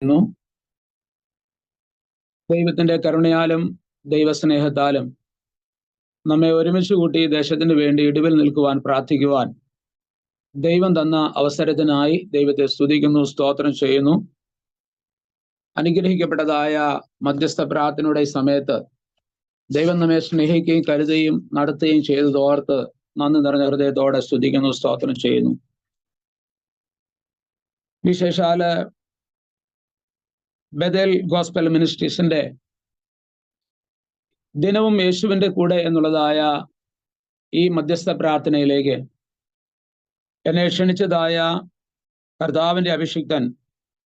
ുന്നു ദൈവത്തിന്റെ കരുണയാലും ദൈവസ്നേഹത്താലും നമ്മെ ഒരുമിച്ച് കൂട്ടി ദേശത്തിന് വേണ്ടി ഇടിവിൽ നിൽക്കുവാൻ പ്രാർത്ഥിക്കുവാൻ ദൈവം തന്ന അവസരത്തിനായി ദൈവത്തെ സ്തുതിക്കുന്നു, സ്തോത്രം ചെയ്യുന്നു. അനുഗ്രഹിക്കപ്പെട്ടതായ മധ്യസ്ഥ പ്രാർത്ഥനയുടെ സമയത്ത് ദൈവം നമ്മെ സ്നേഹിക്കുകയും കരുതുകയും നടത്തുകയും ചെയ്തതോർത്ത് നന്ദി നിറഞ്ഞ ഹൃദയത്തോടെ സ്തുതിക്കുന്നു, സ്തോത്രം ചെയ്യുന്നു. വിശേഷാല് ബഥേൽ ഗോസ്പൽ മിനിസ്ട്രീസിന്റെ ദിനവും യേശുവിന്റെ കൂടെ എന്നുള്ളതായ ഈ മധ്യസ്ഥ പ്രാർത്ഥനയിലേക്ക് എന്നെ ക്ഷണിച്ചതായ കർത്താവിന്റെ അഭിഷിക്തൻ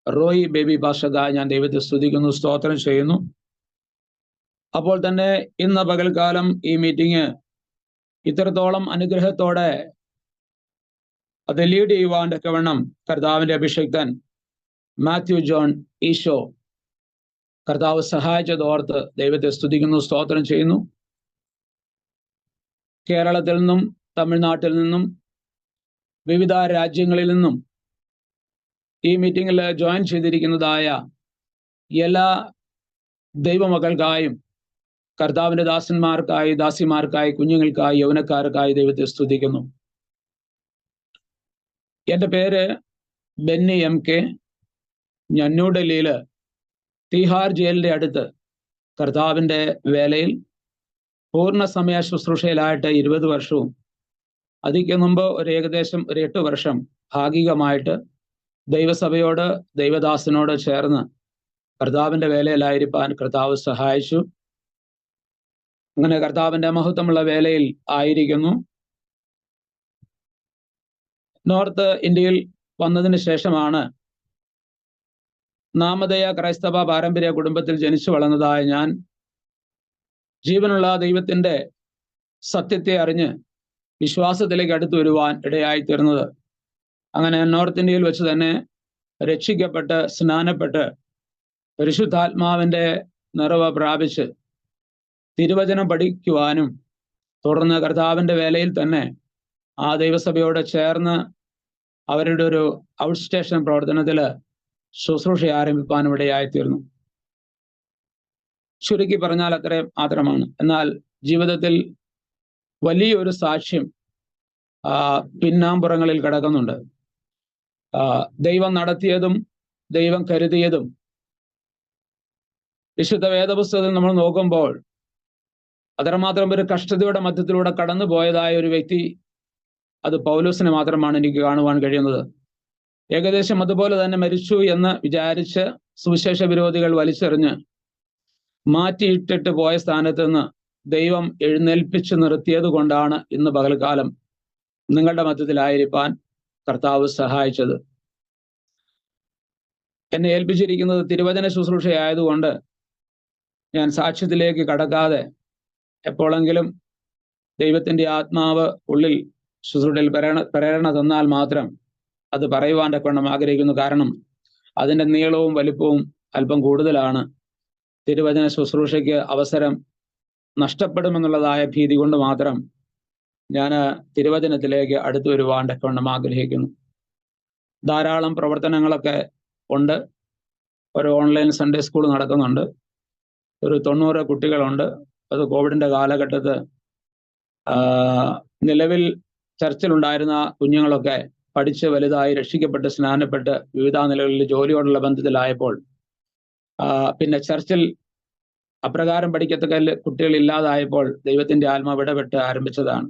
റോയി ബേബി ഭാഷക ഞാൻ ദൈവത്തെ സ്തുതിക്കുന്നു, സ്തോത്രം ചെയ്യുന്നു. അപ്പോൾ തന്നെ ഇന്ന് പകൽക്കാലം ഈ മീറ്റിംഗ് ഇത്രത്തോളം അനുഗ്രഹത്തോടെ അത് ലീഡ് ചെയ്യുവാൻ തക്കവണ്ണം കർത്താവിന്റെ അഭിഷിക്തൻ മാത്യു ജോൺ ഈശോ കർത്താവ് സഹായിച്ചതോർത്ത് ദൈവത്തെ സ്തുതിക്കുന്നു, സ്തോത്രം ചെയ്യുന്നു. കേരളത്തിൽ നിന്നും തമിഴ്നാട്ടിൽ നിന്നും വിവിധ രാജ്യങ്ങളിൽ നിന്നും ഈ മീറ്റിംഗിൽ ജോയിൻ ചെയ്തിരിക്കുന്നതായ എല്ലാ ദൈവമക്കൾക്കായും കർത്താവിന്റെ ദാസന്മാർക്കായി, ദാസിമാർക്കായി, കുഞ്ഞുങ്ങൾക്കായി, യൗവനക്കാർക്കായി ദൈവത്തെ സ്തുതിക്കുന്നു. എൻ്റെ പേര് ബെന്നി MK. ഞാൻ ന്യൂഡൽഹിയിൽ തീഹാർ ജയിലിന്റെ അടുത്ത് കർത്താവിന്റെ വേലയിൽ പൂർണ്ണ സമയ ശുശ്രൂഷയിലായിട്ട് 20 വർഷവും അതിക്ക് മുമ്പ് ഏകദേശം 8 വർഷം ഭാഗികമായിട്ട് ദൈവസഭയോട്, ദൈവദാസനോട് ചേർന്ന് കർത്താവിന്റെ വേലയിലായിരിക്കാൻ കർത്താവ് സഹായിച്ചു. അങ്ങനെ കർത്താവിന്റെ മഹത്വമുള്ള വേലയിൽ ആയിരിക്കുന്നു. നോർത്ത് ഇന്ത്യയിൽ വന്നതിന് ശേഷമാണ് നാമധേയ ക്രൈസ്തവ പാരമ്പര്യ കുടുംബത്തിൽ ജനിച്ചു വളർന്നതായ ഞാൻ ജീവനുള്ള ദൈവത്തിന്റെ സത്യത്തെ അറിഞ്ഞ് വിശ്വാസത്തിലേക്ക് അടുത്തു വരുവാൻ ഇടയായിത്തീർന്നത്. അങ്ങനെ നോർത്ത് ഇന്ത്യയിൽ വെച്ച് തന്നെ രക്ഷിക്കപ്പെട്ട് സ്നാനപ്പെട്ട് പരിശുദ്ധാത്മാവിന്റെ നിറവ് പ്രാപിച്ച് തിരുവചനം പഠിക്കുവാനും തുടർന്ന് കർത്താവിന്റെ വേലയിൽ തന്നെ ആ ദൈവസഭയോട് ചേർന്ന് അവരുടെ ഒരു ഔട്ട് സ്റ്റേഷൻ പ്രവർത്തനത്തിൽ ശുശ്രൂഷ ആരംഭിക്കാനും ഇടയായിത്തീർന്നു. ചുരുക്കി പറഞ്ഞാൽ അത്രയും മാത്രമാണ്. എന്നാൽ ജീവിതത്തിൽ വലിയൊരു സാക്ഷ്യം പിന്നാമ്പുറങ്ങളിൽ കിടക്കുന്നുണ്ട്. ദൈവം നടത്തിയതും ദൈവം കരുതിയതും വിശുദ്ധ വേദപുസ്തകത്തിൽ നമ്മൾ നോക്കുമ്പോൾ അത്രമാത്രം ഒരു കഷ്ടതയുടെ മധ്യത്തിലൂടെ കടന്നു പോയതായ ഒരു വ്യക്തി അത് പൗലോസിനെ മാത്രമാണ് എനിക്ക് കാണുവാൻ കഴിയുന്നത്. ഏകദേശം അതുപോലെ തന്നെ മരിച്ചു എന്ന് വിചാരിച്ച് സുവിശേഷ വിരോധികൾ വലിച്ചെറിഞ്ഞ് മാറ്റിയിട്ടിട്ട് പോയ സ്ഥാനത്ത് നിന്ന് ദൈവം എഴുന്നേൽപ്പിച്ച് നിർത്തിയത് കൊണ്ടാണ് ഇന്ന് പകൽക്കാലം നിങ്ങളുടെ മധ്യത്തിലായിരിക്കാൻ കർത്താവ് സഹായിച്ചത്. എന്നെ ഏൽപ്പിച്ചിരിക്കുന്നത് തിരുവചന ശുശ്രൂഷയായതുകൊണ്ട് ഞാൻ സാക്ഷ്യത്തിലേക്ക് കടക്കാതെ എപ്പോഴെങ്കിലും ദൈവത്തിന്റെ ആത്മാവ് ഉള്ളിൽ ശുശ്രൂഷയിൽ പ്രേരണ തന്നാൽ മാത്രം അത് പറയുവാൻ തക്കവണ്ണം ആഗ്രഹിക്കുന്നു. കാരണം അതിൻ്റെ നീളവും വലിപ്പവും അല്പം കൂടുതലാണ്. തിരുവചന ശുശ്രൂഷയ്ക്ക് അവസരം നഷ്ടപ്പെടുമെന്നുള്ളതായ ഭീതി കൊണ്ട് മാത്രം ഞാൻ തിരുവചനത്തിലേക്ക് അടുത്തു വരുവാൻ തക്കവണ്ണം ആഗ്രഹിക്കുന്നു. ധാരാളം പ്രവർത്തനങ്ങളൊക്കെ ഉണ്ട്. ഒരു ഓൺലൈൻ സൺഡേ സ്കൂൾ നടക്കുന്നുണ്ട്. ഒരു 90 കുട്ടികളുണ്ട്. അത് കോവിഡിന്റെ കാലഘട്ടത്ത് നിലവിൽ ചർച്ചിലുണ്ടായിരുന്ന കുഞ്ഞുങ്ങളൊക്കെ പഠിച്ച് വലുതായി രക്ഷിക്കപ്പെട്ട് സ്നാനപ്പെട്ട് വിവിധ നിലകളിൽ ജോലിയോടുള്ള ബന്ധത്തിലായപ്പോൾ പിന്നെ ചർച്ചിൽ അപ്രകാരം പഠിക്കത്തക്ക കുട്ടികൾ ഇല്ലാതായപ്പോൾ ദൈവത്തിന്റെ ആത്മാവ് ഇടപെട്ട് ആരംഭിച്ചതാണ്.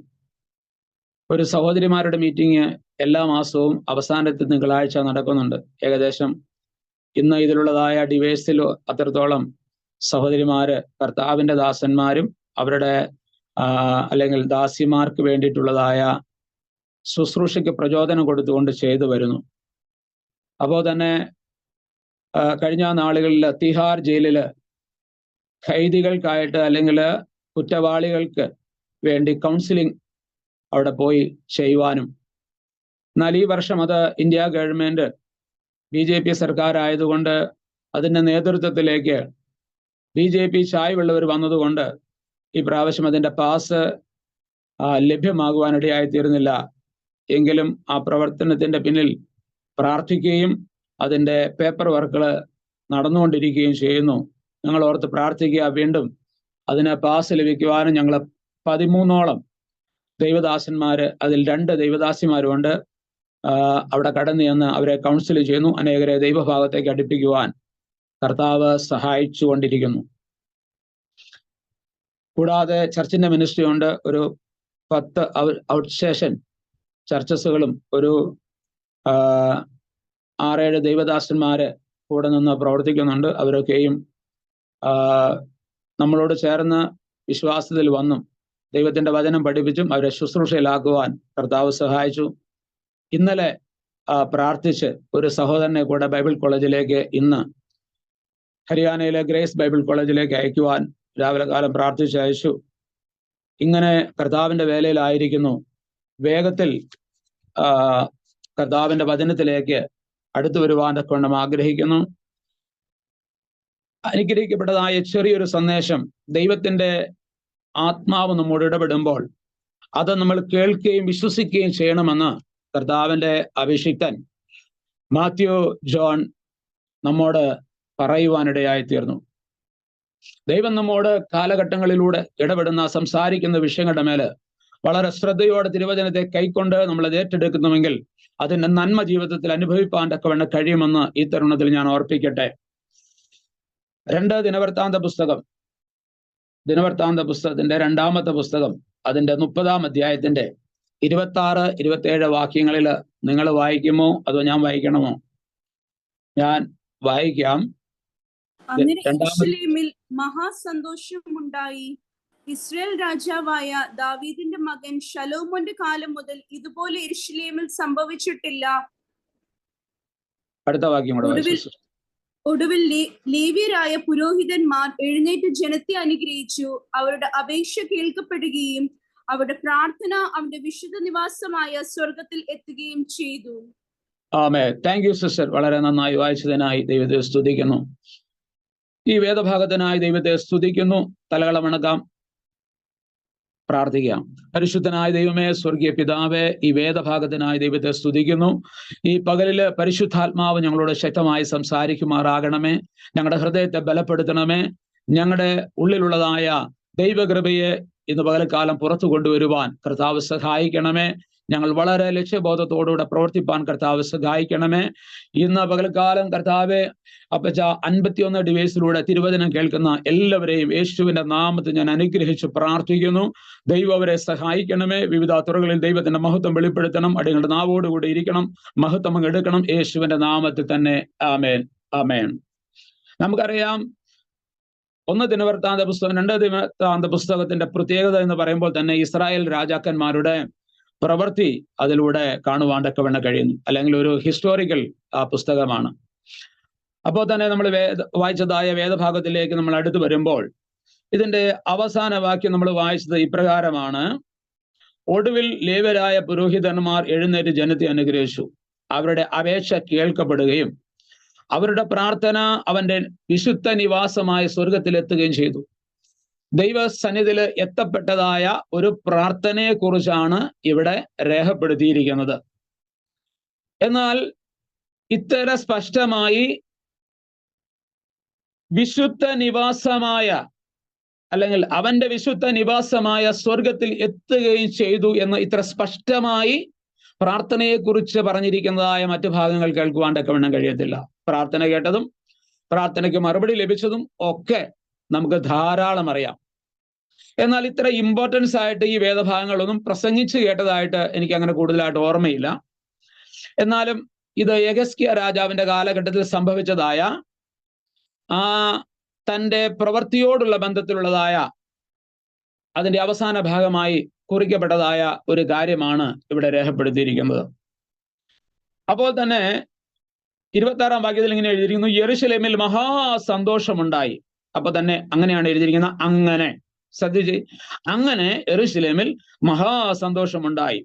ഒരു സഹോദരിമാരുടെ മീറ്റിംഗ് എല്ലാ മാസവും അവസാനത്തെ തിങ്കളാഴ്ച നടക്കുന്നുണ്ട്. ഏകദേശം ഇന്ന് ഇതിലുള്ളതായ ഡിവൈസിൽ അത്രത്തോളം സഹോദരിമാര് കർത്താവിന്റെ ദാസന്മാരും അവരുടെ അല്ലെങ്കിൽ ദാസിമാർക്ക് വേണ്ടിയിട്ടുള്ളതായ ശുശ്രൂഷയ്ക്ക് പ്രചോദനം കൊടുത്തുകൊണ്ട് ചെയ്തു വരുന്നു. അപ്പോൾ തന്നെ കഴിഞ്ഞ നാളുകളിൽ തിഹാർ ജയിലിൽ ഖൈദികൾക്കായിട്ട് അല്ലെങ്കിൽ കുറ്റവാളികൾക്ക് വേണ്ടി കൗൺസിലിംഗ് അവിടെ പോയി ചെയ്യുവാനും, എന്നാൽ ഈ വർഷം അത് ഇന്ത്യ ഗവൺമെന്റ് BJP സർക്കാരായതുകൊണ്ട് അതിൻ്റെ നേതൃത്വത്തിലേക്ക് BJP ചായ്വുള്ളവർ വന്നതുകൊണ്ട് ഈ പ്രാവശ്യം അതിൻ്റെ പാസ് ലഭ്യമാകുവാനിടയായിത്തീർന്നില്ല. എങ്കിലും ആ പ്രവർത്തനത്തിൻ്റെ പിന്നിൽ പ്രാർത്ഥിക്കുകയും അതിൻ്റെ പേപ്പർ വർക്കുകൾ നടന്നുകൊണ്ടിരിക്കുകയും ചെയ്യുന്നു. ഞങ്ങൾ ഓർത്ത് പ്രാർത്ഥിക്കുക. വീണ്ടും അതിന് പാസ് ലഭിക്കുവാനും ഞങ്ങൾ 13ഓളം ദൈവദാസന്മാര്, അതിൽ 2 ദൈവദാസിമാരുമുണ്ട്, അവിടെ കടന്നു ചെന്ന് അവരെ കൗൺസിൽ ചെയ്യുന്നു. അനേകരെ ദൈവഭാഗത്തേക്ക് അടുപ്പിക്കുവാൻ കർത്താവ് സഹായിച്ചു കൊണ്ടിരിക്കുന്നു. കൂടാതെ ചർച്ചിന്റെ മിനിസ്ട്രി ഉണ്ട്. ഒരു 10 ഔട്ട് സ്റ്റേഷൻ ചർച്ചസുകളും ഒരു 6-7 ദൈവദാസന്മാര് കൂടെ നിന്ന് പ്രവർത്തിക്കുന്നുണ്ട്. അവരൊക്കെയും നമ്മളോട് ചേർന്ന് വിശ്വാസത്തിൽ വന്നും ദൈവത്തിന്റെ വചനം പഠിപ്പിച്ചും അവരെ ശുശ്രൂഷയിലാക്കുവാൻ കർത്താവ് സഹായിച്ചു. ഇന്നലെ പ്രാർത്ഥിച്ച് ഒരു സഹോദരനെ കൂടെ ബൈബിൾ കോളേജിലേക്ക്, ഇന്ന് ഹരിയാനയിലെ ഗ്രേസ് ബൈബിൾ കോളേജിലേക്ക് അയക്കുവാൻ രാവിലെ കാലം പ്രാർത്ഥിച്ച് അയച്ചു. ഇങ്ങനെ കർത്താവിന്റെ വേലയിലായിരിക്കുന്നു. വേഗത്തിൽ കർത്താവിന്റെ വചനത്തിലേക്ക് അടുത്തു വരുവാൻ തക്കവണ്ണം ആഗ്രഹിക്കുന്നു. അനുഗ്രഹിക്കപ്പെട്ടതായ ചെറിയൊരു സന്ദേശം, ദൈവത്തിന്റെ ആത്മാവ് നമ്മോട് ഇടപെടുമ്പോൾ അത് നമ്മൾ കേൾക്കുകയും വിശ്വസിക്കുകയും ചെയ്യണമെന്ന് കർത്താവിന്റെ അഭിഷിക്തൻ മാത്യു ജോൺ നമ്മോട് പറയുവാനിടയായി തീർന്നു. ദൈവം നമ്മോട് കാലഘട്ടങ്ങളിലൂടെ ഇടപെടുന്ന, സംസാരിക്കുന്ന വിഷയങ്ങളുടെ മേല് വളരെ ശ്രദ്ധയോടെ തിരുവചനത്തെ കൈക്കൊണ്ട് നമ്മൾ അത് ഏറ്റെടുക്കുന്നുവെങ്കിൽ അതിന്റെ നന്മ ജീവിതത്തിൽ അനുഭവിപ്പാൻ തക്കവണ്ണം കഴിയുമെന്ന് ഈ തരുണത്തിൽ ഞാൻ ഓർപ്പിക്കട്ടെ. 2 ദിനവൃത്താന്ത പുസ്തകത്തിന്റെ 2-ാമത്തെ പുസ്തകം, അതിന്റെ 30-ാം അധ്യായത്തിന്റെ 26-27 വാക്യങ്ങളിൽ നിങ്ങൾ വായിക്കുമോ അതോ ഞാൻ വായിക്കണമോ? ഞാൻ വായിക്കാം. മഹാസന്തോഷമുണ്ടായി. ഇസ്രായേൽ രാജാവായ ദാവീദിന്റെ മകൻ ശലോമോന്റെ കാലം മുതൽ ഇതുപോലെ യെരൂശലേമിൽ സംഭവിച്ചിട്ടില്ല. അടുത്ത വാക്യം ഒടുവിൽ ലേവ്യരായ പുരോഹിതന്മാർ എഴുന്നേറ്റ് ജനത്തെ അനുഗ്രഹിച്ചു. അവരുടെ അപേക്ഷ കേൾക്കപ്പെടുകയും അവരുടെ പ്രാർത്ഥന അവന്റെ വിശുദ്ധ നിവാസമായ സ്വർഗത്തിൽ എത്തുകയും ചെയ്തു. ആമേൻ. Thank you sister. വളരെ നന്നായി വായിച്ചതിനായി ദൈവത്തെ സ്തുതിക്കുന്നു. ഈ വേദഭാഗത്തിനായി ദൈവത്തെ സ്തുതിക്കുന്നു. തലകളമണക്കാം, പ്രാർത്ഥിക്കാം. പരിശുദ്ധനായ ദൈവമേ, സ്വർഗീയ പിതാവേ, ഈ വേദഭാഗത്തിനായി ദൈവത്തെ സ്തുതിക്കുന്നു. ഈ പകലില് പരിശുദ്ധാത്മാവ് ഞങ്ങളോട് ശക്തമായി സംസാരിക്കുമാറാകണമേ. ഞങ്ങളുടെ ഹൃദയത്തെ ബലപ്പെടുത്തണമേ. ഞങ്ങളുടെ ഉള്ളിലുള്ളതായ ദൈവകൃപയെ ഇന്ന് പകൽക്കാലം പുറത്തു കൊണ്ടുവരുവാൻ കർത്താവ് സഹായിക്കണമേ. ഞങ്ങൾ വളരെ ലക്ഷ്യബോധത്തോടുകൂടെ പ്രവർത്തിപ്പാൻ കർത്താവ് സഹായിക്കണമേ. ഇന്ന് പകൽക്കാലം കർത്താവെ, അപ്പച്ച 51 ഡിവൈസിലൂടെ തിരുവചനം കേൾക്കുന്ന എല്ലാവരെയും യേശുവിന്റെ നാമത്തിൽ ഞാൻ അനുഗ്രഹിച്ച് പ്രാർത്ഥിക്കുന്നു. ദൈവം അവരെ സഹായിക്കണമേ. വിവിധ തുറകളിൽ ദൈവത്തിന്റെ മഹത്വം വെളിപ്പെടുത്തണം. അടികളുടെ നാവോടുകൂടി ഇരിക്കണം. മഹത്വം അങ്ങ് എടുക്കണം. യേശുവിന്റെ നാമത്തിൽ തന്നെ. ആമേൻ, ആമേൻ. നമുക്കറിയാം, 1 ദിനവൃത്താന്ത പുസ്തകം, 2 ദിനവൃത്താന്ത പുസ്തകത്തിന്റെ പ്രത്യേകത എന്ന് പറയുമ്പോൾ തന്നെ ഇസ്രായേൽ രാജാക്കന്മാരുടെ പ്രവൃത്തി അതിലൂടെ കാണുവാൻ തക്കവണ്ണം കഴിയുന്നു. അല്ലെങ്കിൽ ഒരു ഹിസ്റ്റോറിക്കൽ പുസ്തകമാണ്. അപ്പോൾ തന്നെ നമ്മൾ വായിച്ചതായ വേദഭാഗത്തിലേക്ക് നമ്മൾ അടുത്ത് വരുമ്പോൾ ഇതിന്റെ അവസാന വാക്യം നമ്മൾ വായിച്ചത് ഇപ്രകാരമാണ്: ഒടുവിൽ ലേവ്യരായ പുരോഹിതന്മാർ എഴുന്നേറ്റ് ജനത്തെ അനുഗ്രഹിച്ചു. അവരുടെ അപേക്ഷ കേൾക്കപ്പെടുകയും അവരുടെ പ്രാർത്ഥന അവന്റെ വിശുദ്ധ നിവാസമായ സ്വർഗത്തിലെത്തുകയും ചെയ്തു. ദൈവസന്നിധിയിൽ എത്തപ്പെട്ടതായ ഒരു പ്രാർത്ഥനയെ കുറിച്ചാണ് ഇവിടെ രേഖപ്പെടുത്തിയിരിക്കുന്നത്. എന്നാൽ ഇത്തര സ്പഷ്ടമായി വിശുദ്ധ നിവാസമായ, അല്ലെങ്കിൽ അവന്റെ വിശുദ്ധ നിവാസമായ സ്വർഗത്തിൽ എത്തുകയും ചെയ്തു എന്ന് ഇത്ര സ്പഷ്ടമായി പ്രാർത്ഥനയെക്കുറിച്ച് പറഞ്ഞിരിക്കുന്നതായ മറ്റു ഭാഗങ്ങൾ കേൾക്കുവാൻ തക്കവണ്ണം കഴിയത്തില്ല. പ്രാർത്ഥന കേട്ടതും പ്രാർത്ഥനയ്ക്ക് മറുപടി ലഭിച്ചതും ഒക്കെ നമുക്ക് ധാരാളം അറിയാം. എന്നാൽ ഇത്ര ഇമ്പോർട്ടൻസ് ആയിട്ട് ഈ വേദഭാഗങ്ങളൊന്നും പ്രസംഗിച്ച് കേട്ടതായിട്ട് എനിക്ക് അങ്ങനെ കൂടുതലായിട്ട് ഓർമ്മയില്ല. എന്നാലും ഇത് യെഹെസ്കിയ രാജാവിന്റെ കാലഘട്ടത്തിൽ സംഭവിച്ചതായ തൻ്റെ പ്രവൃത്തിയോടുള്ള ബന്ധത്തിലുള്ളതായ അതിന്റെ അവസാന ഭാഗമായി കുറിക്കപ്പെട്ടതായ ഒരു കാര്യമാണ് ഇവിടെ രേഖപ്പെടുത്തിയിരിക്കുന്നത്. അപ്പോൾ തന്നെ 26-ാം വാക്യത്തിൽ ഇങ്ങനെ എഴുതിയിരിക്കുന്നു: യെരൂശലേമിൽ മഹാസന്തോഷമുണ്ടായി. അപ്പൊ തന്നെ അങ്ങനെയാണ് എഴുതിയിരിക്കുന്നത്. അങ്ങനെ ശ്രദ്ധിച്ച്, അങ്ങനെ യെരൂശലേമിൽ മഹാസന്തോഷമുണ്ടായി.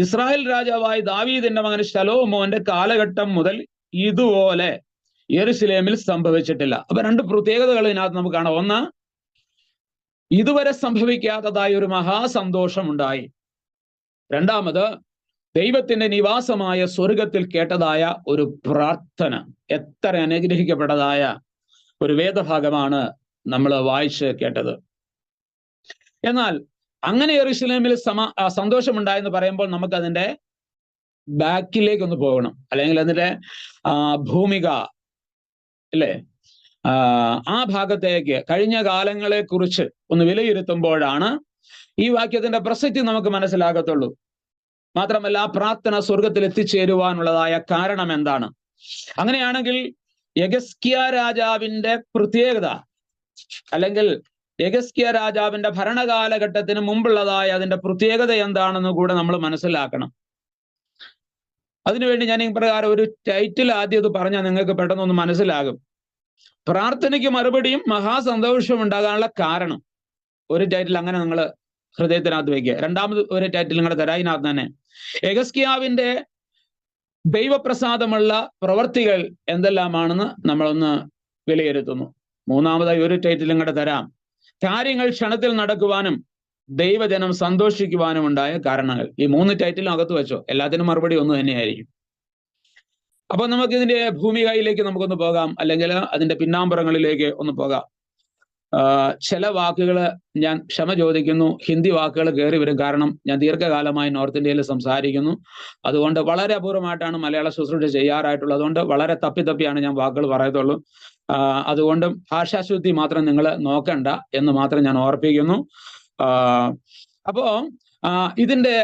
ഇസ്രായേൽ രാജാവായ ദാവീദിന്റെ മകൻ ശലോമോന്റെ കാലഘട്ടം മുതൽ ഇതുപോലെ യെരൂശലേമിൽ സംഭവിച്ചിട്ടില്ല. അപ്പൊ 2 പ്രത്യേകതകൾ ഇതിനകത്ത് നമുക്ക് കാണാം. ഒന്ന്, ഇതുവരെ സംഭവിക്കാത്തതായ ഒരു മഹാസന്തോഷം ഉണ്ടായി. രണ്ടാമത്, ദൈവത്തിന്റെ നിവാസമായ സ്വർഗത്തിൽ കേട്ടതായ ഒരു പ്രാർത്ഥന, എത്ര അനുഗ്രഹിക്കപ്പെട്ടതായ ഒരു വേദഭാഗമാണ് നമ്മൾ വായിച്ച് കേട്ടത്. എന്നാൽ അങ്ങനെ യെരൂശലേമിൽ സന്തോഷമുണ്ടായെന്ന് പറയുമ്പോൾ നമുക്കതിന്റെ ബാക്കിലേക്ക് ഒന്ന് പോകണം, അല്ലെങ്കിൽ അതിന്റെ ഭൂമിക അല്ലേ, ആ ഭാഗത്തേക്ക് കഴിഞ്ഞ കാലങ്ങളെ കുറിച്ച് ഒന്ന് വിലയിരുത്തുമ്പോഴാണ് ഈ വാക്യത്തിന്റെ പ്രസക്തി നമുക്ക് മനസ്സിലാകത്തുള്ളൂ. മാത്രമല്ല ആ പ്രാർത്ഥന സ്വർഗത്തിൽ എത്തിച്ചേരുവാനുള്ളതായ കാരണം എന്താണ്? അങ്ങനെയാണെങ്കിൽ യെഗസ്കിയ രാജാവിന്റെ പ്രത്യേകത, അല്ലെങ്കിൽ യെഗസ്കിയ രാജാവിന്റെ ഭരണകാലഘട്ടത്തിന് മുമ്പുള്ളതായ അതിന്റെ പ്രത്യേകത എന്താണെന്ന് കൂടെ നമ്മൾ മനസ്സിലാക്കണം. അതിനുവേണ്ടി ഞാൻ ഈ പ്രകാരം ഒരു ടൈറ്റിൽ ആദ്യം ഇത് പറഞ്ഞാൽ നിങ്ങൾക്ക് പെട്ടെന്നൊന്ന് മനസ്സിലാകും. പ്രാർത്ഥനയ്ക്ക് മറുപടിയും മഹാസന്തോഷവും ഉണ്ടാകാനുള്ള കാരണം. ഒരു ടൈറ്റിൽ അങ്ങനെ നിങ്ങൾ ഹൃദയത്തിനകത്ത് വയ്ക്കുക. രണ്ടാമത് ഒരു ടൈറ്റിൽ നിങ്ങളുടെ തരായിനകത്ത് തന്നെ യെഗസ്കിയാവിന്റെ ദൈവപ്രസാദമുള്ള പ്രവർത്തികൾ എന്തെല്ലാമാണെന്ന് നമ്മളൊന്ന് വിലയിരുത്തുന്നു. മൂന്നാമതായി ഒരു ടൈറ്റിൽ നിങ്ങളുടെ തരാം, കാര്യങ്ങൾ ക്ഷണത്തിൽ നടക്കുവാനും ദൈവജനം സന്തോഷിക്കുവാനും ഉണ്ടായ കാരണങ്ങൾ. ഈ 3 ടൈറ്റിലും അകത്ത് വെച്ചോ, എല്ലാത്തിനും മറുപടി ഒന്ന് തന്നെയായിരിക്കും. അപ്പൊ നമുക്ക് ഇതിന്റെ ഭൂമികയിലേക്ക് നമുക്കൊന്ന് പോകാം, അല്ലെങ്കിൽ അതിന്റെ പിന്നാമ്പുറങ്ങളിലേക്ക് ഒന്ന് പോകാം. ചില വാക്കുകൾ ഞാൻ ക്ഷമ ചോദിക്കുന്നു, ഹിന്ദി വാക്കുകൾ കയറി വരും. കാരണം ഞാൻ ദീർഘകാലമായി നോർത്ത് ഇന്ത്യയിൽ സംസാരിക്കുന്നു. അതുകൊണ്ട് വളരെ അപൂർവമായിട്ടാണ് മലയാള ശുശ്രൂഷ ചെയ്യാറായിട്ടുള്ളത്. അതുകൊണ്ട് വളരെ തപ്പിയാണ് ഞാൻ വാക്കുകൾ പറയത്തുള്ളൂ. അതുകൊണ്ട് ഭാഷാശുദ്ധി മാത്രം നിങ്ങൾ നോക്കണ്ട എന്ന് മാത്രം ഞാൻ ഓർപ്പിക്കുന്നു. അപ്പോ ഇതിന്റെ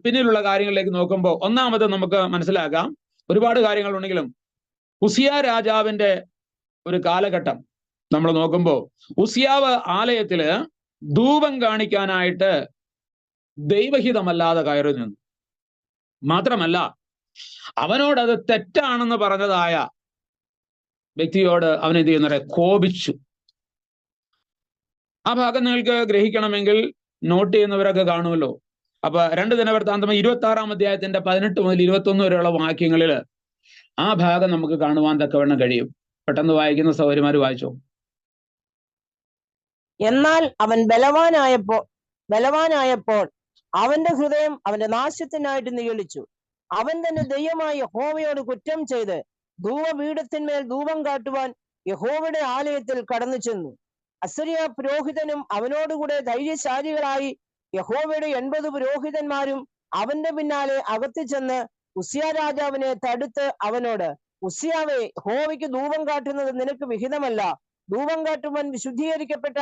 പിന്നിലുള്ള കാര്യങ്ങളിലേക്ക് നോക്കുമ്പോൾ ഒന്നാമത് നമുക്ക് മനസ്സിലാക്കാം, ഒരുപാട് കാര്യങ്ങളുണ്ടെങ്കിലും ഉസിയ രാജാവിന്റെ ഒരു കാലഘട്ടം നമ്മൾ നോക്കുമ്പോൾ ഉസിയാവ് ആലയത്തില് ധൂപം കാണിക്കാനായിട്ട് ദൈവഹിതമല്ലാതെ കയറി നിന്നു. മാത്രമല്ല അവനോടത് തെറ്റാണെന്ന് പറഞ്ഞതായ വ്യക്തിയോട് അവൻ എന്ത് ചെയ്യുന്ന കോപിച്ചു. ആ ഭാഗം നിങ്ങൾക്ക് ഗ്രഹിക്കണമെങ്കിൽ നോട്ട് ചെയ്യുന്നവരൊക്കെ കാണുമല്ലോ. അപ്പൊ 2 ദിനവൃത്താന്തം 26-ാം അധ്യായത്തിന്റെ 18 മുതൽ 21 വരെയുള്ള വാക്യങ്ങളിൽ ആ ഭാഗം നമുക്ക് കാണുവാൻ തക്കവണ്ണം കഴിയും. പെട്ടെന്ന് വായിക്കുന്ന സൗകര്യമാര് വായിച്ചോ. എന്നാൽ അവൻ ബലവാനായപ്പോൾ അവന്റെ ഹൃദയം അവന്റെ നാശത്തിനായിട്ട് നിഗളിച്ചു. അവൻ തന്നെ ദൈവമായ യഹോവയോട് കുറ്റം ചെയ്ത് ധൂപപീഠത്തിന്മേൽ ധൂപം കാട്ടുവാൻ യഹോവയുടെ ആലയത്തിൽ കടന്നു ചെന്നു. അസര്യ പുരോഹിതനും അവനോടുകൂടെ ധൈര്യശാലികളായി യഹോവയുടെ 80 പുരോഹിതന്മാരും അവന്റെ പിന്നാലെ അകത്ത് ചെന്ന് ഉസിയ രാജാവിനെ തടുത്ത് അവനോട്, ഉസിയാവേ, യഹോവയ്ക്ക് ധൂപം കാട്ടുന്നത് നിനക്ക് വിഹിതമല്ല. ധൂപം കാട്ടുവാൻ വിശുദ്ധീകരിക്കപ്പെട്ട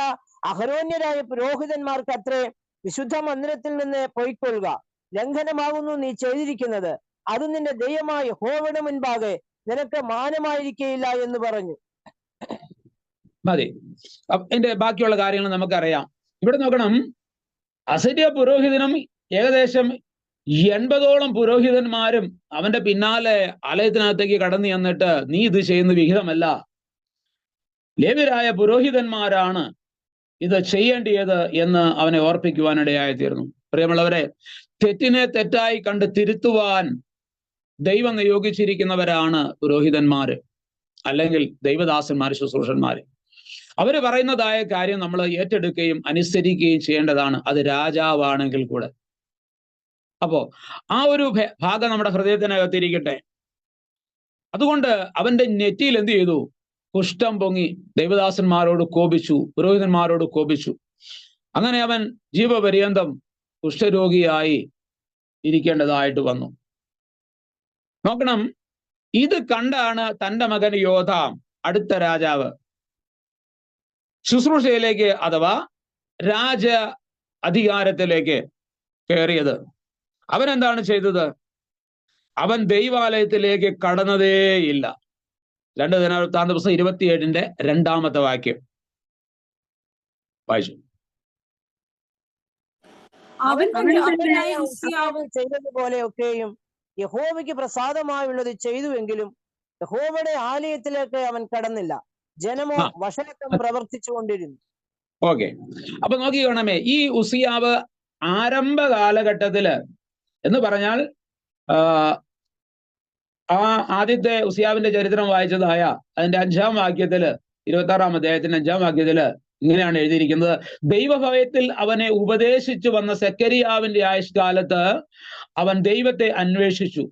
അഹരോന്യരായ പുരോഹിതന്മാർക്ക് അത്രേ വിശുദ്ധ മന്ദിരത്തിൽ നിന്ന് പൊയ്ക്കൊള്ളുക. ലംഘനമാകുന്നു നീ ചെയ്തിരിക്കുന്നത്. അത് നിന്റെ ദൈവമായ യഹോവയുടെ മുൻപാകെ നിനക്ക് മാനമായിരിക്കയില്ല എന്ന് പറഞ്ഞു. മതി. എന്റെ ബാക്കിയുള്ള കാര്യങ്ങൾ നമുക്കറിയാം. ഇവിടെ നോക്കണം, അസര്യ പുരോഹിതനും ഏകദേശം 80ഓളം പുരോഹിതന്മാരും അവന്റെ പിന്നാലെ ആലയത്തിനകത്തേക്ക് കടന്നു ചെന്നിട്ട്, നീ ഇത് ചെയ്യുന്ന വിഹിതമല്ല, ലേവ്യരായ പുരോഹിതന്മാരാണ് ഇത് ചെയ്യേണ്ടിയത് എന്ന് അവനെ ഓർപ്പിക്കുവാനിടയായി തീർന്നു. പ്രിയമുള്ളവരെ, തെറ്റിനെ തെറ്റായി കണ്ട് തിരുത്തുവാൻ ദൈവം നിയോഗിച്ചിരിക്കുന്നവരാണ് പുരോഹിതന്മാര്, അല്ലെങ്കിൽ ദൈവദാസന്മാര്, ശുശ്രൂഷന്മാര്. അവര് പറയുന്നതായ കാര്യം നമ്മൾ ഏറ്റെടുക്കുകയും അനുസരിക്കുകയും ചെയ്യേണ്ടതാണ്, അത് രാജാവാണെങ്കിൽ കൂടെ. അപ്പോ ആ ഒരു ഭാഗം നമ്മുടെ ഹൃദയത്തിനകത്തിരിക്കട്ടെ. അതുകൊണ്ട് അവന്റെ നെറ്റിയിൽ എന്ത് ചെയ്തു? കുഷ്ഠം പൊങ്ങി. ദൈവദാസന്മാരോട് കോപിച്ചു, പുരോഹിതന്മാരോട് കോപിച്ചു. അങ്ങനെ അവൻ ജീവപര്യന്തം കുഷ്ഠരോഗിയായി ഇരിക്കേണ്ടതായിട്ട് വന്നു. നോക്കണം, ഇത് കണ്ടാണ് തൻ്റെ മകൻ യോഥാം, അടുത്ത രാജാവ്, ശുശ്രൂഷയിലേക്ക് അഥവാ രാജ അധികാരത്തിലേക്ക് കയറിയത്. അവൻ എന്താണ് ചെയ്തത്? അവൻ ദൈവാലയത്തിലേക്ക് കടന്നതേയില്ല. 2 ദിനവൃത്താന്തം 27-ന്റെ 2-ാമത്തെ വാക്യം വായിച്ചു. അവൻ ചെയ്തതുപോലെയൊക്കെയും യഹോവയ്ക്ക് പ്രസാദമായുള്ളത് ചെയ്തുവെങ്കിലും യഹോവയുടെ ആലയത്തിലേക്ക് അവൻ കടന്നില്ല. ജനമോ വഷളത്വം പ്രവർത്തിച്ചുകൊണ്ടിരുന്നു. ഓക്കെ, അപ്പൊ നോക്കി കാണമേ, ഈ ഉസിയാവ് ആരംഭ കാലഘട്ടത്തില് എന്ന് പറഞ്ഞാൽ ആ ആദ്യത്തെ ഉസിയാവിന്റെ ചരിത്രം വായിച്ചതായ അതിന്റെ 5-ാം വാക്യത്തില്, 26-ാം അധ്യായത്തിന്റെ 5-ാം വാക്യത്തില് ഇങ്ങനെയാണ് എഴുതിയിരിക്കുന്നത്. ദൈവഭയത്തിൽ അവനെ ഉപദേശിച്ചു വന്ന സെക്കരിയാവിന്റെ ആയുഷ്കാലത്ത് അവൻ ദൈവത്തെ അന്വേഷിച്ചു.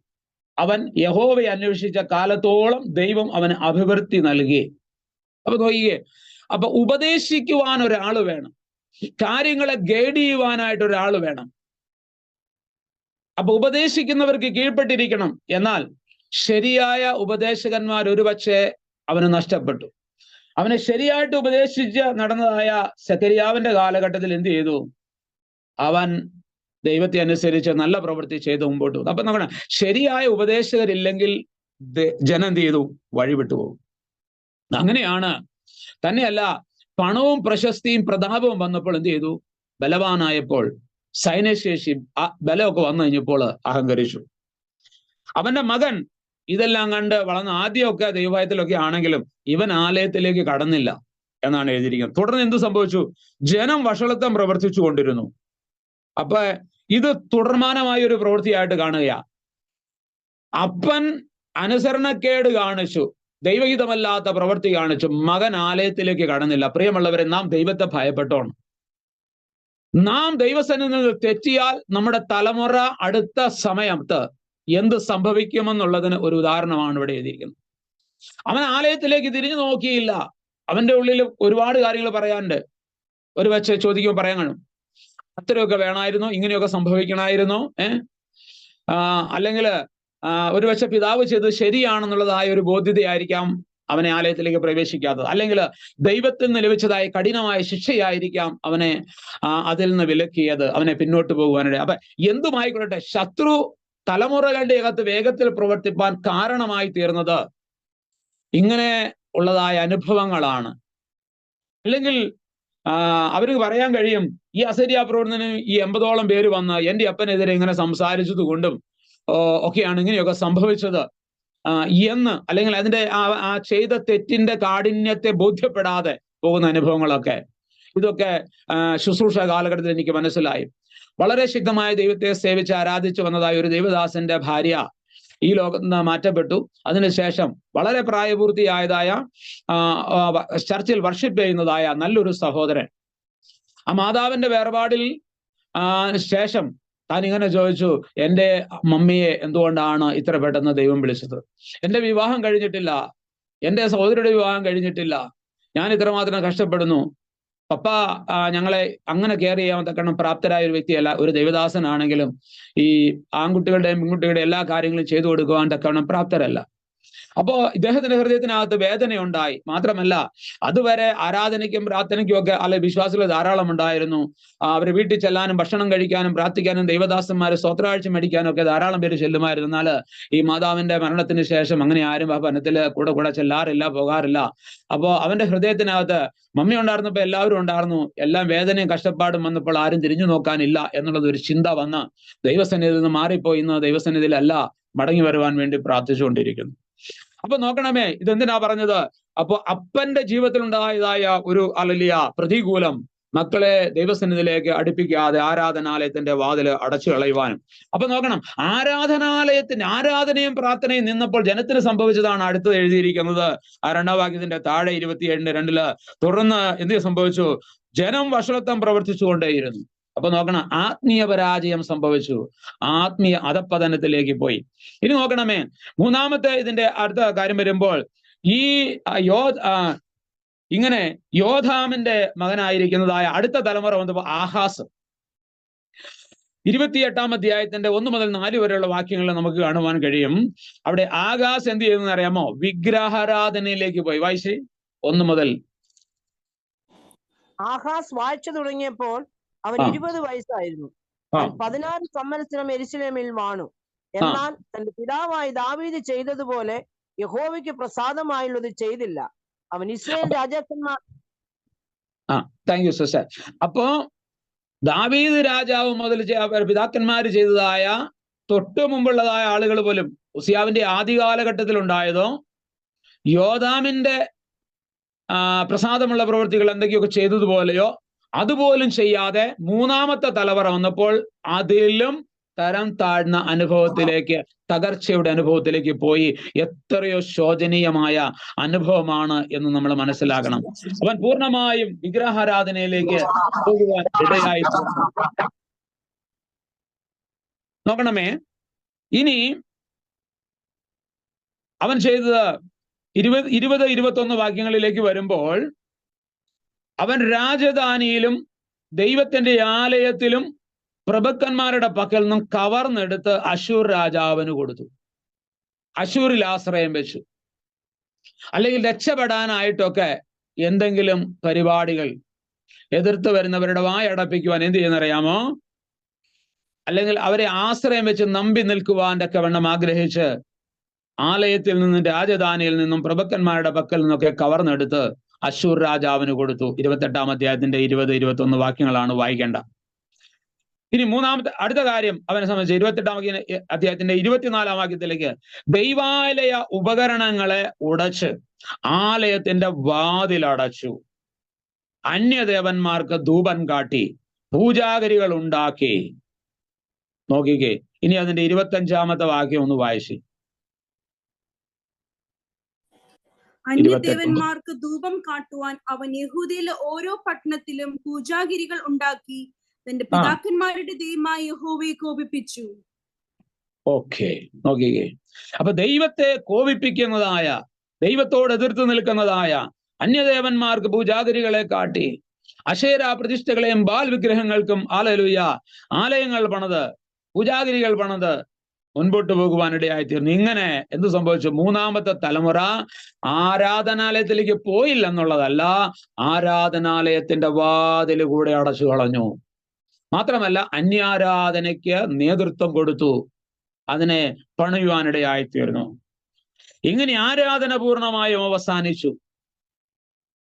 അവൻ യഹോവയെ അന്വേഷിച്ച കാലത്തോളം ദൈവം അവന് അഭിവൃദ്ധി നൽകി. അപ്പൊ നോക്കിയേ, അപ്പൊ ഉപദേശിക്കുവാൻ ഒരാൾ വേണം, കാര്യങ്ങളെ ഗൈഡ് ചെയ്യുവാനായിട്ട് ഒരാൾ വേണം. അപ്പൊ ഉപദേശിക്കുന്നവർക്ക് കീഴ്പ്പെട്ടിരിക്കണം. എന്നാൽ ശരിയായ ഉപദേശകന്മാർ ഒരുപക്ഷെ അവന് നഷ്ടപ്പെട്ടു. അവനെ ശരിയായിട്ട് ഉപദേശിച്ച് നടന്നതായ സെക്കരിയാവിന്റെ കാലഘട്ടത്തിൽ എന്ത് ചെയ്തു? അവൻ ദൈവത്തെ അനുസരിച്ച് നല്ല പ്രവൃത്തി ചെയ്ത് മുമ്പോട്ട് പോകും. അപ്പൊ നോക്കണം, ശരിയായ ഉപദേശകരില്ലെങ്കിൽ ജനം എന്ത് ചെയ്തു? വഴിവിട്ടു പോകും. അങ്ങനെയാണ്. തന്നെയല്ല, പണവും പ്രശസ്തിയും പ്രതാപവും വന്നപ്പോൾ എന്ത് ചെയ്തു? ബലവാനായപ്പോൾ, സൈന്യശേഷി ബലമൊക്കെ വന്നു കഴിഞ്ഞപ്പോൾ അഹങ്കരിച്ചു. അവന്റെ മകൻ ഇതെല്ലാം കണ്ട് വളർന്ന ആദ്യമൊക്കെ ദൈവഭയത്തിലൊക്കെ ആണെങ്കിലും ഇവൻ ആലയത്തിലേക്ക് കടന്നില്ല എന്നാണ് എഴുതിയിരിക്കുന്നത്. തുടർന്ന് എന്ത് സംഭവിച്ചു? ജനം വഷളത്വം പ്രവർത്തിച്ചു കൊണ്ടിരുന്നു. അപ്പൊ ഇത് തുടർമാനമായ ഒരു പ്രവൃത്തിയായിട്ട് കാണുകയാ. അപ്പൻ അനുസരണക്കേട് കാണിച്ചു, ദൈവഹിതമല്ലാത്ത പ്രവൃത്തി കാണിച്ചു, മകൻ ആലയത്തിലേക്ക് കടന്നില്ല. പ്രിയമുള്ളവരെ, നാം ദൈവത്തെ ഭയപ്പെട്ടോണം. നാം ദൈവസന്നിധിയിൽ നിന്ന് തെറ്റിയാൽ നമ്മുടെ തലമുറ അടുത്ത സമയത്ത് എന്ത് സംഭവിക്കുമെന്നുള്ളതിന് ഒരു ഉദാഹരണമാണ് ഇവിടെ എഴുതിയിരിക്കുന്നത്. അവൻ ആലയത്തിലേക്ക് തിരിഞ്ഞു നോക്കിയില്ല. അവന്റെ ഉള്ളിൽ ഒരുപാട് കാര്യങ്ങൾ പറയാനുണ്ട്. ഒരു പക്ഷേ ചോദിക്കുമ്പോൾ പറയാൻ കാണും, അത്രയൊക്കെ വേണമായിരുന്നു, ഇങ്ങനെയൊക്കെ സംഭവിക്കണമായിരുന്നു, അല്ലെങ്കിൽ ഒരു പക്ഷെ പിതാവ് ചെയ്തത് ശരിയാണെന്നുള്ളതായ ഒരു ബോധ്യതയായിരിക്കാം അവനെ ആലയത്തിലേക്ക് പ്രവേശിക്കാത്തത്. അല്ലെങ്കിൽ ദൈവത്തിൽ നിന്ന് ലഭിച്ചതായ കഠിനമായ ശിക്ഷയായിരിക്കാം അവനെ അതിൽ നിന്ന് വിലക്കിയത്, അവനെ പിന്നോട്ട് പോകുവാനിട. അപ്പൊ എന്തുമായിക്കൊള്ളട്ടെ, ശത്രു തലമുറകളുടെ അകത്ത് വേഗത്തിൽ പ്രവർത്തിപ്പാൻ കാരണമായി തീർന്നത് ഇങ്ങനെ ഉള്ളതായ അനുഭവങ്ങളാണ്. അല്ലെങ്കിൽ അവർക്ക് പറയാൻ കഴിയും, ഈ അസര്യ പ്രവർത്തനം ഈ 80ഓളം പേര് വന്ന് എൻ്റെ അപ്പനെതിരെ ഇങ്ങനെ സംസാരിച്ചത് കൊണ്ടും ഒക്കെയാണ് ഇങ്ങനെയൊക്കെ സംഭവിച്ചത് എന്ന്, അല്ലെങ്കിൽ അതിന്റെ ആ ചെയ്ത തെറ്റിന്റെ കാഠിന്യത്തെ ബോധ്യപ്പെടാതെ പോകുന്ന അനുഭവങ്ങളൊക്കെ, ഇതൊക്കെ ശുശ്രൂഷ കാലഘട്ടത്തിൽ എനിക്ക് മനസ്സിലായി. വളരെ ശക്തമായ ദൈവത്തെ സേവിച്ച് ആരാധിച്ചു വന്നതായ ഒരു ദൈവദാസന്റെ ഭാര്യ ഈ ലോകത്ത് നിന്ന് മാറ്റപ്പെട്ടു. അതിനുശേഷം വളരെ പ്രായപൂർത്തിയായതായ ചർച്ചിൽ വർഷിപ്പ് ചെയ്യുന്നതായ നല്ലൊരു സഹോദരൻ, ആ മാതാവിന്റെ വേർപാടിൽ ശേഷം താൻ ഇങ്ങനെ ചോദിച്ചു, എൻ്റെ മമ്മിയെ എന്തുകൊണ്ടാണ് ഇത്ര പെട്ടെന്ന് ദൈവം വിളിച്ചത്? എൻ്റെ വിവാഹം കഴിഞ്ഞിട്ടില്ല, എൻ്റെ സഹോദരിയുടെ വിവാഹം കഴിഞ്ഞിട്ടില്ല, ഞാൻ ഇത്രമാത്രം കഷ്ടപ്പെടുന്നു. പപ്പ ഞങ്ങളെ അങ്ങനെ കെയർ ചെയ്യാൻ തക്കണം പ്രാപ്തരായ ഒരു വ്യക്തിയല്ല. ഒരു ദൈവദാസനാണെങ്കിലും ഈ ആൺകുട്ടികളുടെയും പെൺകുട്ടികളുടെ എല്ലാ കാര്യങ്ങളും ചെയ്തു കൊടുക്കുവാൻ തക്കണം പ്രാപ്തരല്ല. അപ്പോ ഇദ്ദേഹത്തിന്റെ ഹൃദയത്തിനകത്ത് വേദനയുണ്ടായി. മാത്രമല്ല, അതുവരെ ആരാധനയ്ക്കും പ്രാർത്ഥനയ്ക്കും ഒക്കെ വിശ്വാസികൾ ധാരാളം ഉണ്ടായിരുന്നു. അവരെ വീട്ടിൽ ചെല്ലാനും ഭക്ഷണം കഴിക്കാനും പ്രാർത്ഥിക്കാനും ദൈവദാസന്മാരെ സ്തോത്രാഴ്ച മേടിക്കാനും ഒക്കെ ധാരാളം പേര് ചെല്ലുമായിരുന്നു. എന്നാൽ ഈ മാതാവിന്റെ മരണത്തിന് ശേഷം അങ്ങനെ ആരും ആ ഭവനത്തില് കൂടെ ചെല്ലാറില്ല, പോകാറില്ല. അപ്പോ അവന്റെ ഹൃദയത്തിനകത്ത് മമ്മി ഉണ്ടായിരുന്നപ്പോൾ എല്ലാവരും ഉണ്ടായിരുന്നു, എല്ലാം വേദനയും കഷ്ടപ്പാടും വന്നപ്പോൾ ആരും തിരിഞ്ഞു നോക്കാനില്ല എന്നുള്ളത് ഒരു ചിന്ത വന്ന് ദൈവസന്നിധിയിൽ നിന്ന് മാറിപ്പോയി ഇന്ന് ദൈവസന്നിധിയിലല്ല മടങ്ങി വരുവാൻ വേണ്ടി പ്രാർത്ഥിച്ചുകൊണ്ടിരിക്കുന്നു. അപ്പൊ നോക്കണമേ, ഇതെന്തിനാ പറഞ്ഞത്? അപ്പൊ അപ്പന്റെ ജീവിതത്തിൽ ഉണ്ടായതായ ഒരു പ്രതികൂലം മക്കളെ ദൈവസന്നിധിയിലേക്ക് അടുപ്പിക്കാതെ ആരാധനാലയത്തിന്റെ വാതില് അടച്ചു കളയുവാനും. അപ്പൊ നോക്കണം, ആരാധനയും പ്രാർത്ഥനയും നിന്നപ്പോൾ ജനത്തിന് സംഭവിച്ചതാണ് അടുത്തത് എഴുതിയിരിക്കുന്നത്. ആ 2-ാം വാക്യത്തിന്റെ താഴെ 27:2 തുടർന്ന് എന്ത് സംഭവിച്ചു? ജനം വഷളത്വം പ്രവർത്തിച്ചുകൊണ്ടേയിരുന്നു. അപ്പൊ നോക്കണം, ആത്മീയ പരാജയം സംഭവിച്ചു, ആത്മീയ അധപ്പതനത്തിലേക്ക് പോയി. ഇനി നോക്കണമേ, മൂന്നാമത്തെ ഇതിന്റെ അടുത്ത കാര്യം വരുമ്പോൾ, ഈ ഇങ്ങനെ യോഥാമിന്റെ മകനായിരിക്കുന്നതായ അടുത്ത തലമുറ വന്നപ്പോൾ ആഹാസ്, 28-ാം അധ്യായത്തിന്റെ 1 മുതൽ 4 വരെയുള്ള വാക്യങ്ങൾ നമുക്ക് കാണുവാൻ കഴിയും. അവിടെ ആഹാസ് എന്ത് ചെയ്തെന്ന് അറിയാമോ? വിഗ്രഹാരാധനയിലേക്ക് പോയി. വായിച്ചേ 1 മുതൽ. ആഹാസ് വാഴ്ച തുടങ്ങിയപ്പോൾ അവൻ 20 വയസ്സായിരുന്നു. 16 സംവത്സരം യെരൂശലേമിൽ വാണു. എന്നാൽ തന്റെ പിതാവായ ദാവീദ് ചെയ്തതുപോലെ യഹോവയ്ക്ക് പ്രസാദമായുള്ളത് ചെയ്തില്ല. അവൻ ഇസ്രായേൽ രാജാക്കന്മാർ താങ്ക് യു സിസ്റ്റർ. അപ്പോ ദാവീദ് രാജാവ് മുതൽ പിതാക്കന്മാര് ചെയ്തതായ തൊട്ടു മുമ്പുള്ളതായ ആളുകൾ പോലും, ഉസിയാവിന്റെ ആദ്യ കാലഘട്ടത്തിൽ ഉണ്ടായതോ യോഥാമിന്റെ പ്രസാദമുള്ള പ്രവൃത്തികൾ എന്തൊക്കെയൊക്കെ ചെയ്തതുപോലെയോ അതുപോലും ചെയ്യാതെ മൂന്നാമത്തെ തലമുറ വന്നപ്പോൾ അതിലും തരം താഴ്ന്ന അനുഭവത്തിലേക്ക്, തകർച്ചയുടെ അനുഭവത്തിലേക്ക് പോയി. എത്രയോ ശോചനീയമായ അനുഭവമാണ് എന്ന് നമ്മൾ മനസ്സിലാക്കണം. അവൻ പൂർണ്ണമായും വിഗ്രഹാരാധനയിലേക്ക് പോകുവാൻ ഇടയായി. നോക്കണമേ, ഇനി അവൻ ചെയ്തത് 20-21 വാക്യങ്ങളിലേക്ക് വരുമ്പോൾ, അവൻ രാജധാനിയിലും ദൈവത്തിന്റെ ആലയത്തിലും പ്രഭുക്കന്മാരുടെ പക്കൽ നിന്നും കവർന്നെടുത്ത് അശൂർ രാജാവിന് കൊടുത്തു. അശൂരിൽ ആശ്രയം വെച്ചു. അല്ലെങ്കിൽ രക്ഷപ്പെടാനായിട്ടൊക്കെ എന്തെങ്കിലും പരിപാടികൾ, എതിർത്ത് വരുന്നവരുടെ വായടപ്പിക്കുവാൻ എന്ത് ചെയ്യുന്നറിയാമോ? അല്ലെങ്കിൽ അവരെ ആശ്രയം വെച്ച് നമ്പി നിൽക്കുവാൻ ഒക്കെ വണ്ണം ആഗ്രഹിച്ച് ആലയത്തിൽ നിന്നും രാജധാനിയിൽ നിന്നും പ്രഭുക്കന്മാരുടെ പക്കൽ നിന്നൊക്കെ കവർന്നെടുത്ത് അശൂർ രാജാവിന് കൊടുത്തു. 28-ാം അധ്യായത്തിന്റെ 20-21 വാക്യങ്ങളാണ് വായിക്കേണ്ട. ഇനി അടുത്ത കാര്യം അവനെ സംബന്ധിച്ച് 28-ാം അധ്യായത്തിന്റെ 24-ാം വാക്യത്തിലേക്ക്, ദൈവാലയ ഉപകരണങ്ങളെ ഉടച്ച് ആലയത്തിന്റെ വാതിലടച്ചു, അന്യദേവന്മാർക്ക് ധൂപം കാട്ടി, പൂജാഗിരികൾ ഉണ്ടാക്കി. നോക്കിക്കേ, ഇനി അതിന്റെ 25-ാമത്തെ വാക്യം ഒന്ന് വായിച്ചു. അന്യദേവന്മാർക്ക് ധൂപം കാട്ടുവാൻ അവൻ യഹൂദയിലെ ഓരോ പട്ടണത്തിലും പൂജാഗിരികൾ ഉണ്ടാക്കി തന്റെ പിതാക്കന്മാരുടെ ദൈവമായ യഹോവയെ കോപിപ്പിച്ചു. ഓക്കെ, നോക്കിക്കേ. അപ്പൊ ദൈവത്തെ കോപിപ്പിക്കുന്നതായ, ദൈവത്തോട് എതിർത്ത് നിൽക്കുന്നതായ അന്യദേവന്മാർക്ക് പൂജാഗിരികളെ കാട്ടി, അശേര പ്രതിഷ്ഠകളെയും ബാൽ വിഗ്രഹങ്ങൾക്കും ആലയങ്ങൾ പണിത്, പൂജാഗിരികൾ പണിത് മുൻപോട്ട് പോകുവാനിടയായിത്തീർന്നു. ഇങ്ങനെ എന്ത് സംഭവിച്ചു? 3-ാമത്തെ തലമുറ ആരാധനാലയത്തിലേക്ക് പോയില്ല എന്നുള്ളതല്ല, ആരാധനാലയത്തിന്റെ വാതിൽ കൂടെ അടച്ചു കളഞ്ഞു. മാത്രമല്ല, അന്യാരാധനയ്ക്ക് നേതൃത്വം കൊടുത്തു, അതിനെ പണിയുവാനിടയായിത്തീർന്നു. ഇങ്ങനെ ആരാധന പൂർണ്ണമായും അവസാനിച്ചു.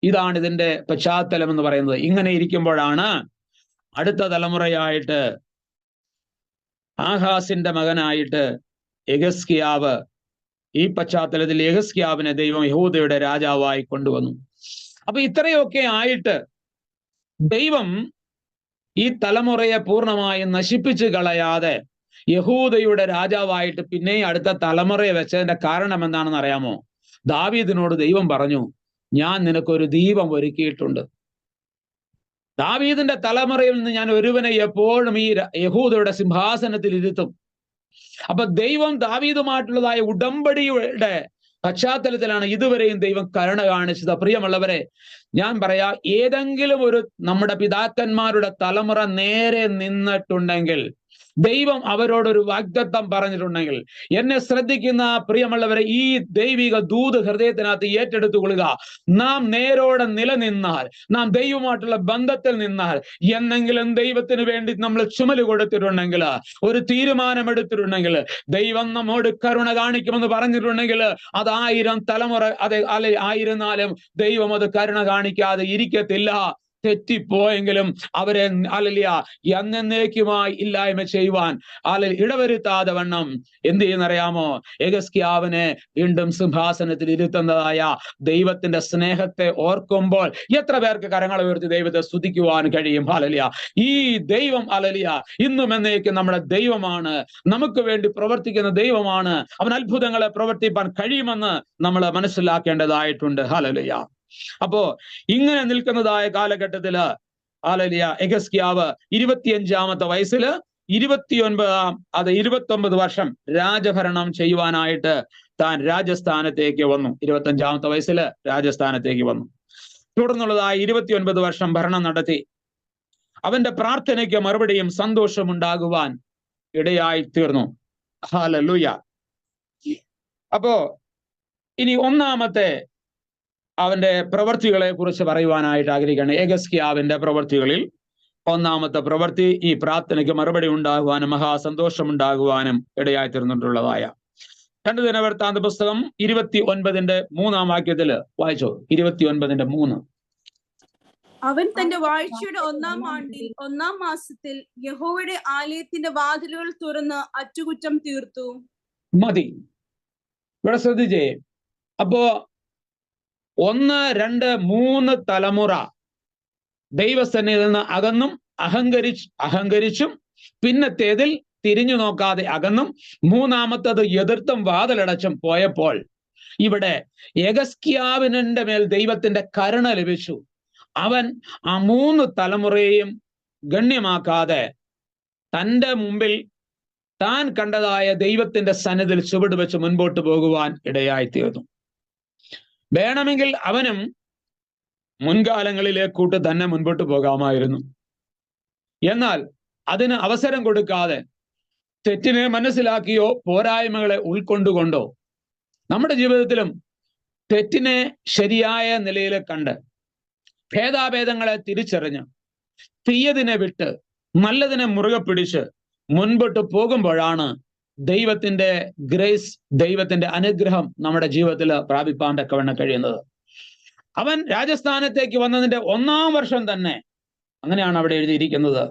ഇതാണ് ഇതിന്റെ പശ്ചാത്തലം എന്ന് പറയുന്നത്. ഇങ്ങനെ ഇരിക്കുമ്പോഴാണ് അടുത്ത തലമുറയായിട്ട് ആഹാസിന്റെ മകനായിട്ട് യെഹിസ്കിയാവ്, ഈ പശ്ചാത്തലത്തിൽ യെഹിസ്കിയാവിനെ ദൈവം യഹൂദയുടെ രാജാവായി കൊണ്ടുവന്നു. അപ്പൊ ഇത്രയൊക്കെ ആയിട്ട് ദൈവം ഈ തലമുറയെ പൂർണ്ണമായും നശിപ്പിച്ചു കളയാതെ യഹൂദയുടെ രാജാവായിട്ട് പിന്നെയും അടുത്ത തലമുറയെ വെച്ചതിന്റെ കാരണം എന്താണെന്ന് അറിയാമോ? ദാവീദിനോട് ദൈവം പറഞ്ഞു, ഞാൻ നിനക്കൊരു ദീപം ഒരുക്കിയിട്ടുണ്ട്. ദാവീദിന്റെ തലമുറയിൽ നിന്ന് ഞാൻ ഒരുവനെ എപ്പോഴും ഈ യഹൂദയുടെ സിംഹാസനത്തിൽ ഇരുത്തും. അപ്പൊ ദൈവം ദാവീദുമായിട്ടുള്ളതായ ഉടമ്പടിയുടെ പശ്ചാത്തലത്തിലാണ് ഇതുവരെയും ദൈവം കരുണ കാണിച്ചത്. പ്രിയമുള്ളവരെ, ഞാൻ പറയാ, ഏതെങ്കിലും ഒരു നമ്മുടെ പിതാക്കന്മാരുടെ തലമുറ നേരെ നിന്നിട്ടുണ്ടെങ്കിൽ, ദൈവം അവരോടൊരു വാഗ്ദത്തം പറഞ്ഞിട്ടുണ്ടെങ്കിൽ, എന്നെ ശ്രദ്ധിക്കുന്ന പ്രിയമുള്ളവരെ, ഈ ദൈവിക ദൂത് ഹൃദയത്തിനകത്ത് ഏറ്റെടുത്തുകൊള്ളുക. നാം നേരോടെ നിലനിന്നാൽ, നാം ദൈവമായിട്ടുള്ള ബന്ധത്തിൽ നിന്നാൽ, എന്നെങ്കിലും ദൈവത്തിന് വേണ്ടി നമ്മൾ ചുമല് കൊടുത്തിട്ടുണ്ടെങ്കിൽ, ഒരു തീരുമാനമെടുത്തിട്ടുണ്ടെങ്കിൽ, ദൈവം നമ്മോട് കരുണ കാണിക്കുമെന്ന് പറഞ്ഞിട്ടുണ്ടെങ്കിൽ, അത് 1000 തലമുറ ആയിരുന്നാലും ദൈവം അത് കരുണ കാണിക്കാതെ ഇരിക്കത്തില്ല. തെറ്റിപ്പോയെങ്കിലും അവരെ എന്നേക്കുമായി ഇല്ലായ്മ ചെയ്യുവാൻ ഇടവരുത്താതെ വണ്ണം എന്ത് ചെയ്യുന്നറിയാമോ? യെഹിസ്കിയാവിനെ വീണ്ടും സിംഹാസനത്തിൽ ഇരുത്തുന്നതായ ദൈവത്തിന്റെ സ്നേഹത്തെ ഓർക്കുമ്പോൾ എത്ര പേർക്ക് കരങ്ങൾ ഉയർത്തി ദൈവത്തെ സ്തുതിക്കുവാൻ കഴിയും? ഹല്ലേലൂയ. ഈ ദൈവം ഇന്നും എന്നേക്കും നമ്മുടെ ദൈവമാണ്, നമുക്ക് വേണ്ടി പ്രവർത്തിക്കുന്ന ദൈവമാണ്. അവൻ അത്ഭുതങ്ങളെ പ്രവർത്തിപ്പാൻ കഴിയുമെന്ന് നമ്മൾ മനസ്സിലാക്കേണ്ടതായിട്ടുണ്ട്. ഹല്ലേലൂയ. അപ്പോ ഇങ്ങനെ നിൽക്കുന്നതായ കാലഘട്ടത്തില് യെഹിസ്കിയാവ് 25-ാമത്തെ വയസ്സില് 29 വർഷം രാജഭരണം ചെയ്യുവാനായിട്ട് താൻ രാജസ്ഥാനത്തേക്ക് വന്നു. 25-ാമത്തെ വയസ്സില് രാജസ്ഥാനത്തേക്ക് വന്നു. തുടർന്നുള്ളതായി 29 വർഷം ഭരണം നടത്തി. അവന്റെ പ്രാർത്ഥനയ്ക്ക് മറുപടിയും സന്തോഷമുണ്ടാകുവാൻ ഇടയായി തീർന്നു. ഹല്ലേലൂയ. അപ്പോ ഇനി ഒന്നാമത്തെ അവന്റെ പ്രവൃത്തികളെ കുറിച്ച് പറയുവാനായിട്ട് ആഗ്രഹിക്കുകയാണ്. യെഹിസ്കിയാവിന്റെ പ്രവൃത്തികളിൽ ഒന്നാമത്തെ പ്രവൃത്തി ഈ പ്രാർത്ഥനയ്ക്ക് മറുപടി ഉണ്ടാകുവാനും മഹാസന്തോഷമുണ്ടാകുവാനും ഇടയായി തീർന്നിട്ടുള്ളതായ 2 ദിനവൃത്താന്ത പുസ്തകം 29-3 വാക്യത്തില് വായിച്ചോ. 29-3. അവൻ തന്റെ വാഴ്ചയുടെ 1-ാം ആണ്ടിൽ 1-ാം മാസത്തിൽ യഹോവയുടെ ആലയത്തിന്റെ വാതിലുകൾ തുറന്ന് അറ്റുകുറ്റം തീർത്തു. മതി, ഇവിടെ ശ്രദ്ധിച്ചേ. അപ്പോ 1, 2, 3 തലമുറ ദൈവസന്നിധിയിൽ നിന്ന് അകന്നും അഹങ്കരിച്ചും പിന്നത്തേതിൽ തിരിഞ്ഞു നോക്കാതെ അകന്നും മൂന്നാമത്തത് എതിർത്തും വാതിലടച്ചും പോയപ്പോൾ ഇവിടെ യെഹെസ്കേലിന്റെ മേൽ ദൈവത്തിന്റെ കരുണ ലഭിച്ചു. അവൻ ആ 3 തലമുറയെയും ഗണ്യമാക്കാതെ തൻ്റെ മുമ്പിൽ താൻ കണ്ടതായ ദൈവത്തിന്റെ സന്നിധിയിൽ ചുവട് വെച്ച് മുൻപോട്ട് പോകുവാൻ ഇടയായി തീർന്നു. വേണമെങ്കിൽ അവനും മുൻകാലങ്ങളിലെ കൂട്ട് തന്നെ മുൻപോട്ട് പോകാമായിരുന്നു. എന്നാൽ അതിന് അവസരം കൊടുക്കാതെ തെറ്റിനെ മനസ്സിലാക്കിയോ പോരായ്മകളെ ഉൾക്കൊണ്ടുകൊണ്ടോ നമ്മുടെ ജീവിതത്തിലും തെറ്റിനെ ശരിയായ നിലയിൽ കണ്ട് ഭേദാഭേദങ്ങളെ തിരിച്ചറിഞ്ഞ് തീയതിനെ വിട്ട് നല്ലതിനെ മുറുകെ പിടിച്ച് മുൻപോട്ട് പോകുമ്പോഴാണ് ദൈവത്തിന്റെ ഗ്രേസ്, ദൈവത്തിന്റെ അനുഗ്രഹം നമ്മുടെ ജീവിതത്തിൽ പ്രാപിപ്പാൻ തക്കവണ്ണം കഴിയുന്നത്. അവൻ രാജസ്ഥാനത്തേക്ക് വന്നതിന്റെ 1-ാം വർഷം തന്നെ, അങ്ങനെയാണ് അവിടെ എഴുതിയിരിക്കുന്നത്,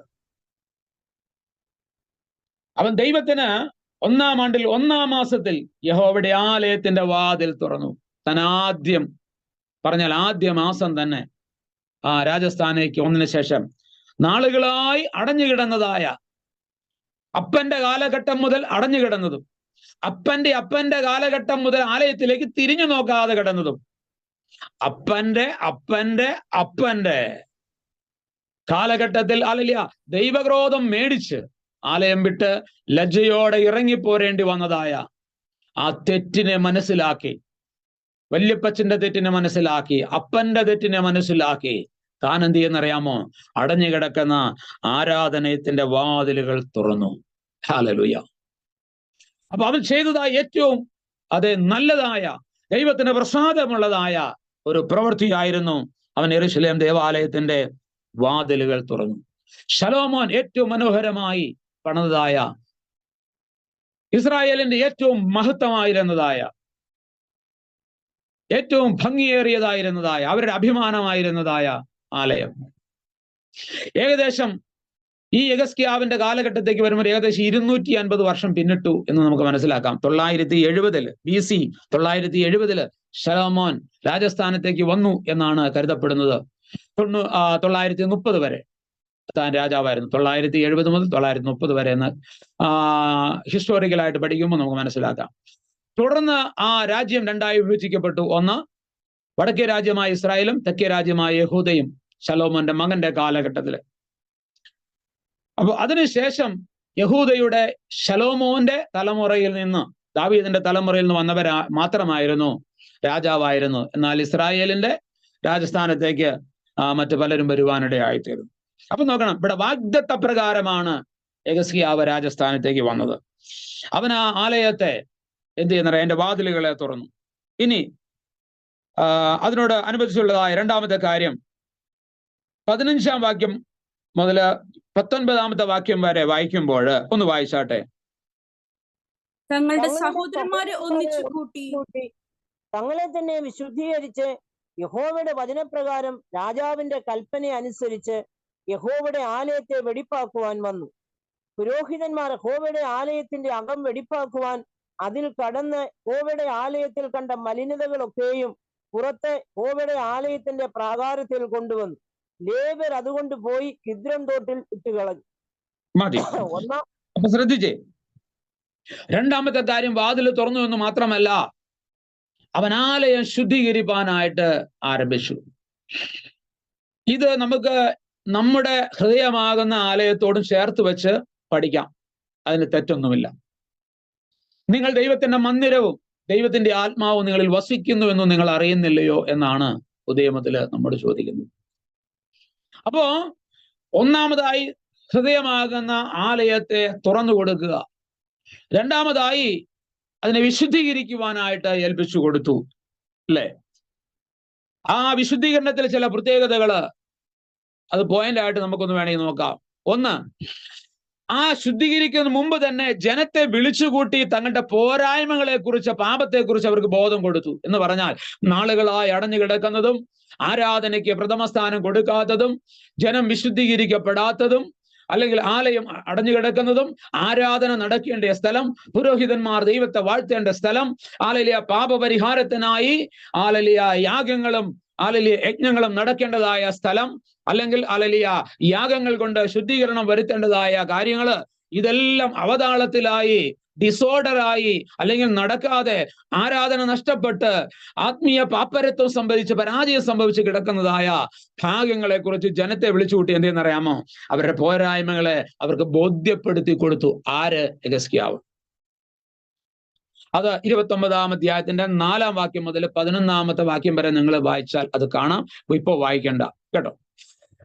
അവൻ ദൈവത്തിന് 1-ാം ആണ്ടിൽ 1-ാം മാസത്തിൽ യഹോവയുടെ ആലയത്തിന്റെ വാതിൽ തുറന്നു. താൻ ആദ്യ മാസം തന്നെ ആ രാജസ്ഥാനേക്ക് വന്നതിന് ശേഷം നാളുകളായി അടഞ്ഞുകിടന്നതായ, അപ്പന്റെ കാലഘട്ടം മുതൽ അടഞ്ഞുകിടന്നതും അപ്പന്റെ കാലഘട്ടം മുതൽ ആലയത്തിലേക്ക് തിരിഞ്ഞു നോക്കാതെ കിടന്നതും അപ്പന്റെ കാലഘട്ടത്തിൽ ദൈവക്രോധം മേടിച്ച് ആലയം വിട്ട് ലജ്ജയോടെ ഇറങ്ങിപ്പോരേണ്ടി വന്നതായ ആ തെറ്റിനെ മനസ്സിലാക്കി, വല്യപ്പച്ചന്റെ തെറ്റിനെ മനസ്സിലാക്കി, അപ്പന്റെ തെറ്റിനെ മനസ്സിലാക്കി താൻ എന്ത് ചെയ്യുന്നറിയാമോ? അടഞ്ഞു കിടക്കുന്ന ആരാധനയത്തിന്റെ വാതിലുകൾ തുറന്നു. ഹല്ലേലൂയ. അപ്പൊ അവൻ ചെയ്തതായ ഏറ്റവും നല്ലതായ ദൈവത്തിന് പ്രസാദമുള്ളതായ ഒരു പ്രവൃത്തിയായിരുന്നു. അവൻ യെരൂശലേം ദേവാലയത്തിന്റെ വാതിലുകൾ തുറന്നു. ശലോമോൻ ഏറ്റവും മനോഹരമായി പണിതതായ, ഇസ്രായേലിന്റെ ഏറ്റവും മഹത്വമായിരുന്നതായ, ഏറ്റവും ഭംഗിയേറിയതായിരുന്നതായ, അവരുടെ അഭിമാനമായിരുന്നതായ ആലയം ഏകദേശം ഈ യെഹെസ്കേലിന്റെ കാലഘട്ടത്തേക്ക് വരുമ്പോൾ ഏകദേശം 250 വർഷം പിന്നിട്ടു എന്ന് നമുക്ക് മനസ്സിലാക്കാം. 970 BC 970 ശലോമോൻ രാജസ്ഥാനത്തേക്ക് വന്നു എന്നാണ് കരുതപ്പെടുന്നത്. 930 വരെ താൻ രാജാവായിരുന്നു. 970 മുതൽ 930 വരെ എന്ന് ഹിസ്റ്റോറിക്കലായിട്ട് പഠിക്കുമ്പോൾ നമുക്ക് മനസ്സിലാക്കാം. തുടർന്ന് ആ രാജ്യം 2ആയി വിഭജിക്കപ്പെട്ടു. ഒന്ന് വടക്കേ രാജ്യമായ ഇസ്രായേലും തെക്കേ രാജ്യമായ യഹൂദയും ശലോമോന്റെ മകന്റെ കാലഘട്ടത്തില്. അപ്പൊ അതിനുശേഷം യഹൂദയുടെ ശലോമോന്റെ തലമുറയിൽ നിന്ന്, ദാവീദിന്റെ തലമുറയിൽ നിന്ന് വന്നവർ മാത്രമായിരുന്നു രാജാവായിരുന്നു. എന്നാൽ ഇസ്രായേലിന്റെ രാജസ്ഥാനത്തേക്ക് മറ്റു പലരും വരുവാനിടയായിത്തീർന്നു. അപ്പൊ നോക്കണം, ഇവിടെ വാഗ്ദത്ത പ്രകാരമാണ് യെഹെസ്കേൽ രാജസ്ഥാനത്തേക്ക് വന്നത്. അവൻ ആ ആലയത്തെ എന്ത് ചെയ്യുന്ന അതിന്റെ വാതിലുകളെ തുറന്നു. ഇനി അതിനോട് അനുബന്ധിച്ചുള്ളതായ 2ാമത്തെ കാര്യം 15-ാം വാക്യം മുതൽ 19-ാമത്തെ വാക്യം വരെ വായിക്കുമ്പോൾ ഒന്ന് വായിച്ചാട്ടെ. തങ്ങളുടെ സഹോദരന്മാരെ ഒന്നിച്ചു കൂട്ടി തങ്ങളെ തന്നെ വിശുദ്ധീകരിച്ച് യഹോവയുടെ വചനപ്രകാരം രാജാവിന്റെ കൽപ്പന അനുസരിച്ച് യഹോവയുടെ ആലയത്തെ വെടിപ്പാക്കുവാൻ വന്നു. പുരോഹിതന്മാർ യഹോവയുടെ ആലയത്തിന്റെ അകം വെടിപ്പാക്കുവാൻ അതിൽ കടന്ന് യഹോവയുടെ ആലയത്തിൽ കണ്ട മലിനതകളൊക്കെയും പുറത്തെ യഹോവയുടെ ആലയത്തിന്റെ പ്രാകാരത്തിൽ കൊണ്ടുവന്നു. ലേവ്യർ അതുകൊണ്ട് പോയി കിദ്രോൻ തോട്ടിൽ ഇട്ടുകളഞ്ഞു. മതി. അപ്പൊ ശ്രദ്ധിച്ചേ, 2ാമത്തെ കാര്യം വാതിൽ തുറന്നു എന്ന് മാത്രമല്ല, അവൻ ആലയം ശുദ്ധീകരിപ്പാനായിട്ട് ആരംഭിച്ചു. ഇത് നമുക്ക് നമ്മുടെ ഹൃദയമാകുന്ന ആലയത്തോടും ചേർത്ത് വെച്ച് പഠിക്കാം. അതിന് തെറ്റൊന്നുമില്ല. നിങ്ങൾ ദൈവത്തിന്റെ മന്ദിരവും ദൈവത്തിന്റെ ആത്മാവും നിങ്ങളിൽ വസിക്കുന്നുവെന്നും നിങ്ങൾ അറിയുന്നില്ലയോ എന്നാണ് ഉദയമത്തില് നമ്മോട് ചോദിക്കുന്നത്. അപ്പോ ഒന്നാമതായി ഹൃദയമാകുന്ന ആലയത്തെ തുറന്നു കൊടുക്കുക. 2ാമതായി അതിനെ വിശുദ്ധീകരിക്കുവാനായിട്ട് ഏൽപ്പിച്ചു കൊടുത്തു, അല്ലേ? ആ വിശുദ്ധീകരണത്തിൽ ചില പ്രത്യേകതകള്, അത് പോയിന്റായിട്ട് നമുക്കൊന്ന് വേണമെങ്കിൽ നോക്കാം. ഒന്ന്, ആ ശുദ്ധീകരിക്കുന്ന മുമ്പ് തന്നെ ജനത്തെ വിളിച്ചുകൂട്ടി തങ്ങളുടെ പോരായ്മകളെ കുറിച്ച്, പാപത്തെക്കുറിച്ച് അവർക്ക് ബോധം കൊടുത്തു. എന്ന് പറഞ്ഞാൽ നാളുകളായി അടഞ്ഞു കിടക്കുന്നതും ആരാധനയ്ക്ക് പ്രഥമസ്ഥാനം കൊടുക്കാത്തതും ജനം വിശുദ്ധീകരിക്കപ്പെടാത്തതും, അല്ലെങ്കിൽ ആലയം അടഞ്ഞു കിടക്കുന്നതും, ആരാധന നടക്കേണ്ട സ്ഥലം, പുരോഹിതന്മാർ ദൈവത്തെ വാഴ്ത്തേണ്ട സ്ഥലം, ആലലിയ പാപപരിഹാരത്തിനായി ആലലിയ യാഗങ്ങളും ആലലിയ യജ്ഞങ്ങളും നടക്കേണ്ടതായ സ്ഥലം, അല്ലെങ്കിൽ ആലലിയ യാഗങ്ങൾ കൊണ്ട് ശുദ്ധീകരണം വരുത്തേണ്ടതായ കാര്യങ്ങള് ഇതെല്ലാം അവതാളത്തിലായി, ഡിസോർഡറായി, അല്ലെങ്കിൽ നടക്കാതെ, ആരാധന നഷ്ടപ്പെട്ട്, ആത്മീയ പാപ്പരത്വം സംഭവിച്ച്, പരാജയം സംഭവിച്ച് കിടക്കുന്നതായ ഭാഗ്യങ്ങളെ കുറിച്ച് ജനത്തെ വിളിച്ചുകൂട്ടി എന്ത് ചെയ്യുന്നറിയാമോ? അവരുടെ പോരായ്മകളെ അവർക്ക് ബോധ്യപ്പെടുത്തി കൊടുത്തു. ആര്? യെഹിസ്കീയാവ്. അത് 29-ാം അധ്യായത്തിന്റെ 4-ാം വാക്യം മുതൽ 11-ാമത്തെ വാക്യം വരെ നിങ്ങൾ വായിച്ചാൽ അത് കാണാം. ഇപ്പൊ വായിക്കണ്ട കേട്ടോ.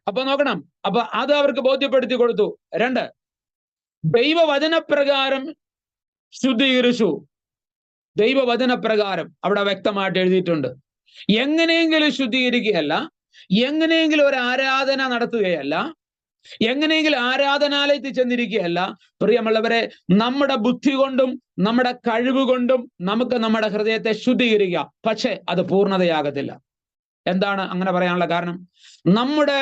അപ്പൊ നോക്കണം. അപ്പൊ അത് അവർക്ക് ബോധ്യപ്പെടുത്തി കൊടുത്തു. 2, ദൈവവചനപ്രകാരം ശുദ്ധീകരിച്ചു. ദൈവവചനപ്രകാരം അവിടെ വ്യക്തമായിട്ട് എഴുതിയിട്ടുണ്ട്. എങ്ങനെയെങ്കിലും ശുദ്ധീകരിക്കുകയല്ല, എങ്ങനെയെങ്കിലും ഒരു ആരാധന നടത്തുകയല്ല, എങ്ങനെയെങ്കിലും ആരാധനാലയത്തിൽ ചെന്നിരിക്കുകയല്ല. പ്രിയമുള്ളവരെ, നമ്മുടെ ബുദ്ധി കൊണ്ടും നമ്മുടെ കഴിവ് കൊണ്ടും നമുക്ക് നമ്മുടെ ഹൃദയത്തെ ശുദ്ധീകരിക്കാം. പക്ഷെ അത് പൂർണ്ണതയാകത്തില്ല. എന്താണ് അങ്ങനെ പറയാനുള്ള കാരണം? നമ്മുടെ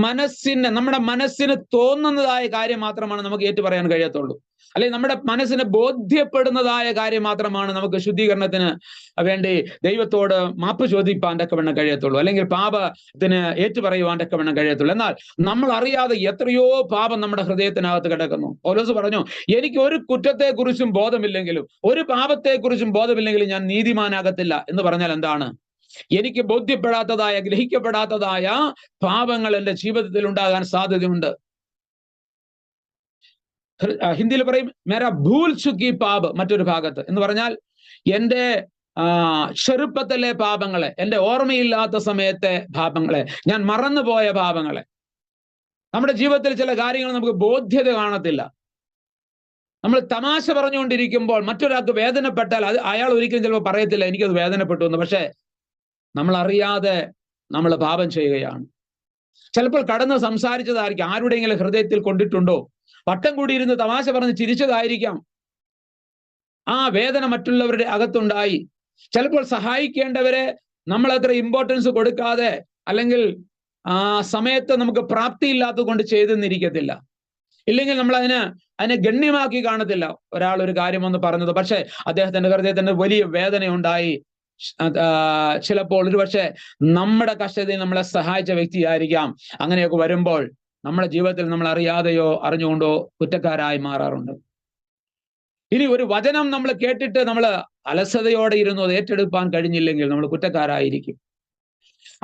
മനസ്സിന് തോന്നുന്നതായ കാര്യം മാത്രമാണ് നമുക്ക് ഏറ്റു പറയാൻ കഴിയത്തുള്ളൂ. അല്ലെങ്കിൽ നമ്മുടെ മനസ്സിന് ബോധ്യപ്പെടുന്നതായ കാര്യം മാത്രമാണ് നമുക്ക് ശുദ്ധീകരണത്തിന് വേണ്ടി ദൈവത്തോട് മാപ്പ് ചോദിപ്പാൻ തക്കവണ്ണം കഴിയത്തുള്ളൂ, അല്ലെങ്കിൽ പാപത്തിന് ഏറ്റുപറയുവാൻ തക്കവണ്ണം കഴിയത്തുള്ളൂ. എന്നാൽ നമ്മൾ അറിയാതെ എത്രയോ പാപം നമ്മുടെ ഹൃദയത്തിനകത്ത് കിടക്കുന്നു. പൗലോസ് പറഞ്ഞു, എനിക്ക് ഒരു കുറ്റത്തെക്കുറിച്ചും ബോധമില്ലെങ്കിലും, ഒരു പാപത്തെക്കുറിച്ചും ബോധമില്ലെങ്കിലും ഞാൻ നീതിമാനാകത്തില്ല എന്ന് പറഞ്ഞാൽ എന്താണ്? എനിക്ക് ബോധ്യപ്പെടാത്തതായ, ഗ്രഹിക്കപ്പെടാത്തതായ പാപങ്ങൾ എൻ്റെ ജീവിതത്തിൽ ഉണ്ടാകാൻ സാധ്യതയുണ്ട്. ഹിന്ദിയിൽ പറയും മേരാ ഭൂൽ ചുക്കി പാപ്, മറ്റൊരു ഭാഗത്ത് എന്ന് പറഞ്ഞാൽ എൻ്റെ ചെറുപ്പത്തിലെ പാപങ്ങളെ, എൻ്റെ ഓർമ്മയില്ലാത്ത സമയത്തെ പാപങ്ങളെ, ഞാൻ മറന്നുപോയ പാപങ്ങളെ. നമ്മുടെ ജീവിതത്തിൽ ചില കാര്യങ്ങൾ നമുക്ക് ബോധ്യത കാണത്തില്ല. നമ്മൾ തമാശ പറഞ്ഞുകൊണ്ടിരിക്കുമ്പോൾ മറ്റൊരാൾക്ക് വേദനപ്പെട്ടാൽ അത് അയാൾ ഒരിക്കലും ചിലപ്പോൾ പറയത്തില്ല എനിക്കത് വേദനപ്പെട്ടു എന്ന്. പക്ഷേ നമ്മൾ അറിയാതെ നമ്മൾ പാപം ചെയ്യുകയാണ്. ചിലപ്പോൾ കടന്ന് സംസാരിച്ചതായിരിക്കും, ആരുടെയെങ്കിലും ഹൃദയത്തിൽ കൊണ്ടിട്ടുണ്ടോ? വട്ടം കൂടിയിരുന്ന് തമാശ പറഞ്ഞ് ചിരിച്ചതായിരിക്കാം. ആ വേദന മറ്റുള്ളവരുടെ അകത്തുണ്ടായി. ചിലപ്പോൾ സഹായിക്കേണ്ടവരെ നമ്മൾ അത്ര ഇമ്പോർട്ടൻസ് കൊടുക്കാതെ, അല്ലെങ്കിൽ ആ സമയത്ത് നമുക്ക് പ്രാപ്തിയില്ലാത്തത് കൊണ്ട് ചെയ്തെന്നിരിക്കത്തില്ല. ഇല്ലെങ്കിൽ നമ്മൾ അതിനെ ഗണ്യമാക്കി കാണത്തില്ല. ഒരാൾ ഒരു കാര്യം ഒന്ന് പറഞ്ഞത്, പക്ഷെ അദ്ദേഹത്തിന്റെ ഹൃദയത്തിന് വലിയ വേദനയുണ്ടായി. ചിലപ്പോൾ ഒരുപക്ഷെ നമ്മുടെ കഷ്ടതയിൽ നമ്മളെ സഹായിച്ച വ്യക്തിയായിരിക്കാം. അങ്ങനെയൊക്കെ വരുമ്പോൾ നമ്മുടെ ജീവിതത്തിൽ നമ്മൾ അറിയാതെയോ അറിഞ്ഞുകൊണ്ടോ കുറ്റക്കാരായി മാറാറുണ്ട്. ഇനി ഒരു വചനം നമ്മൾ കേട്ടിട്ട് നമ്മൾ അലസതയോടെ ഇരുന്നു അത് ഏറ്റെടുക്കാൻ കഴിഞ്ഞില്ലെങ്കിൽ നമ്മൾ കുറ്റക്കാരായിരിക്കും.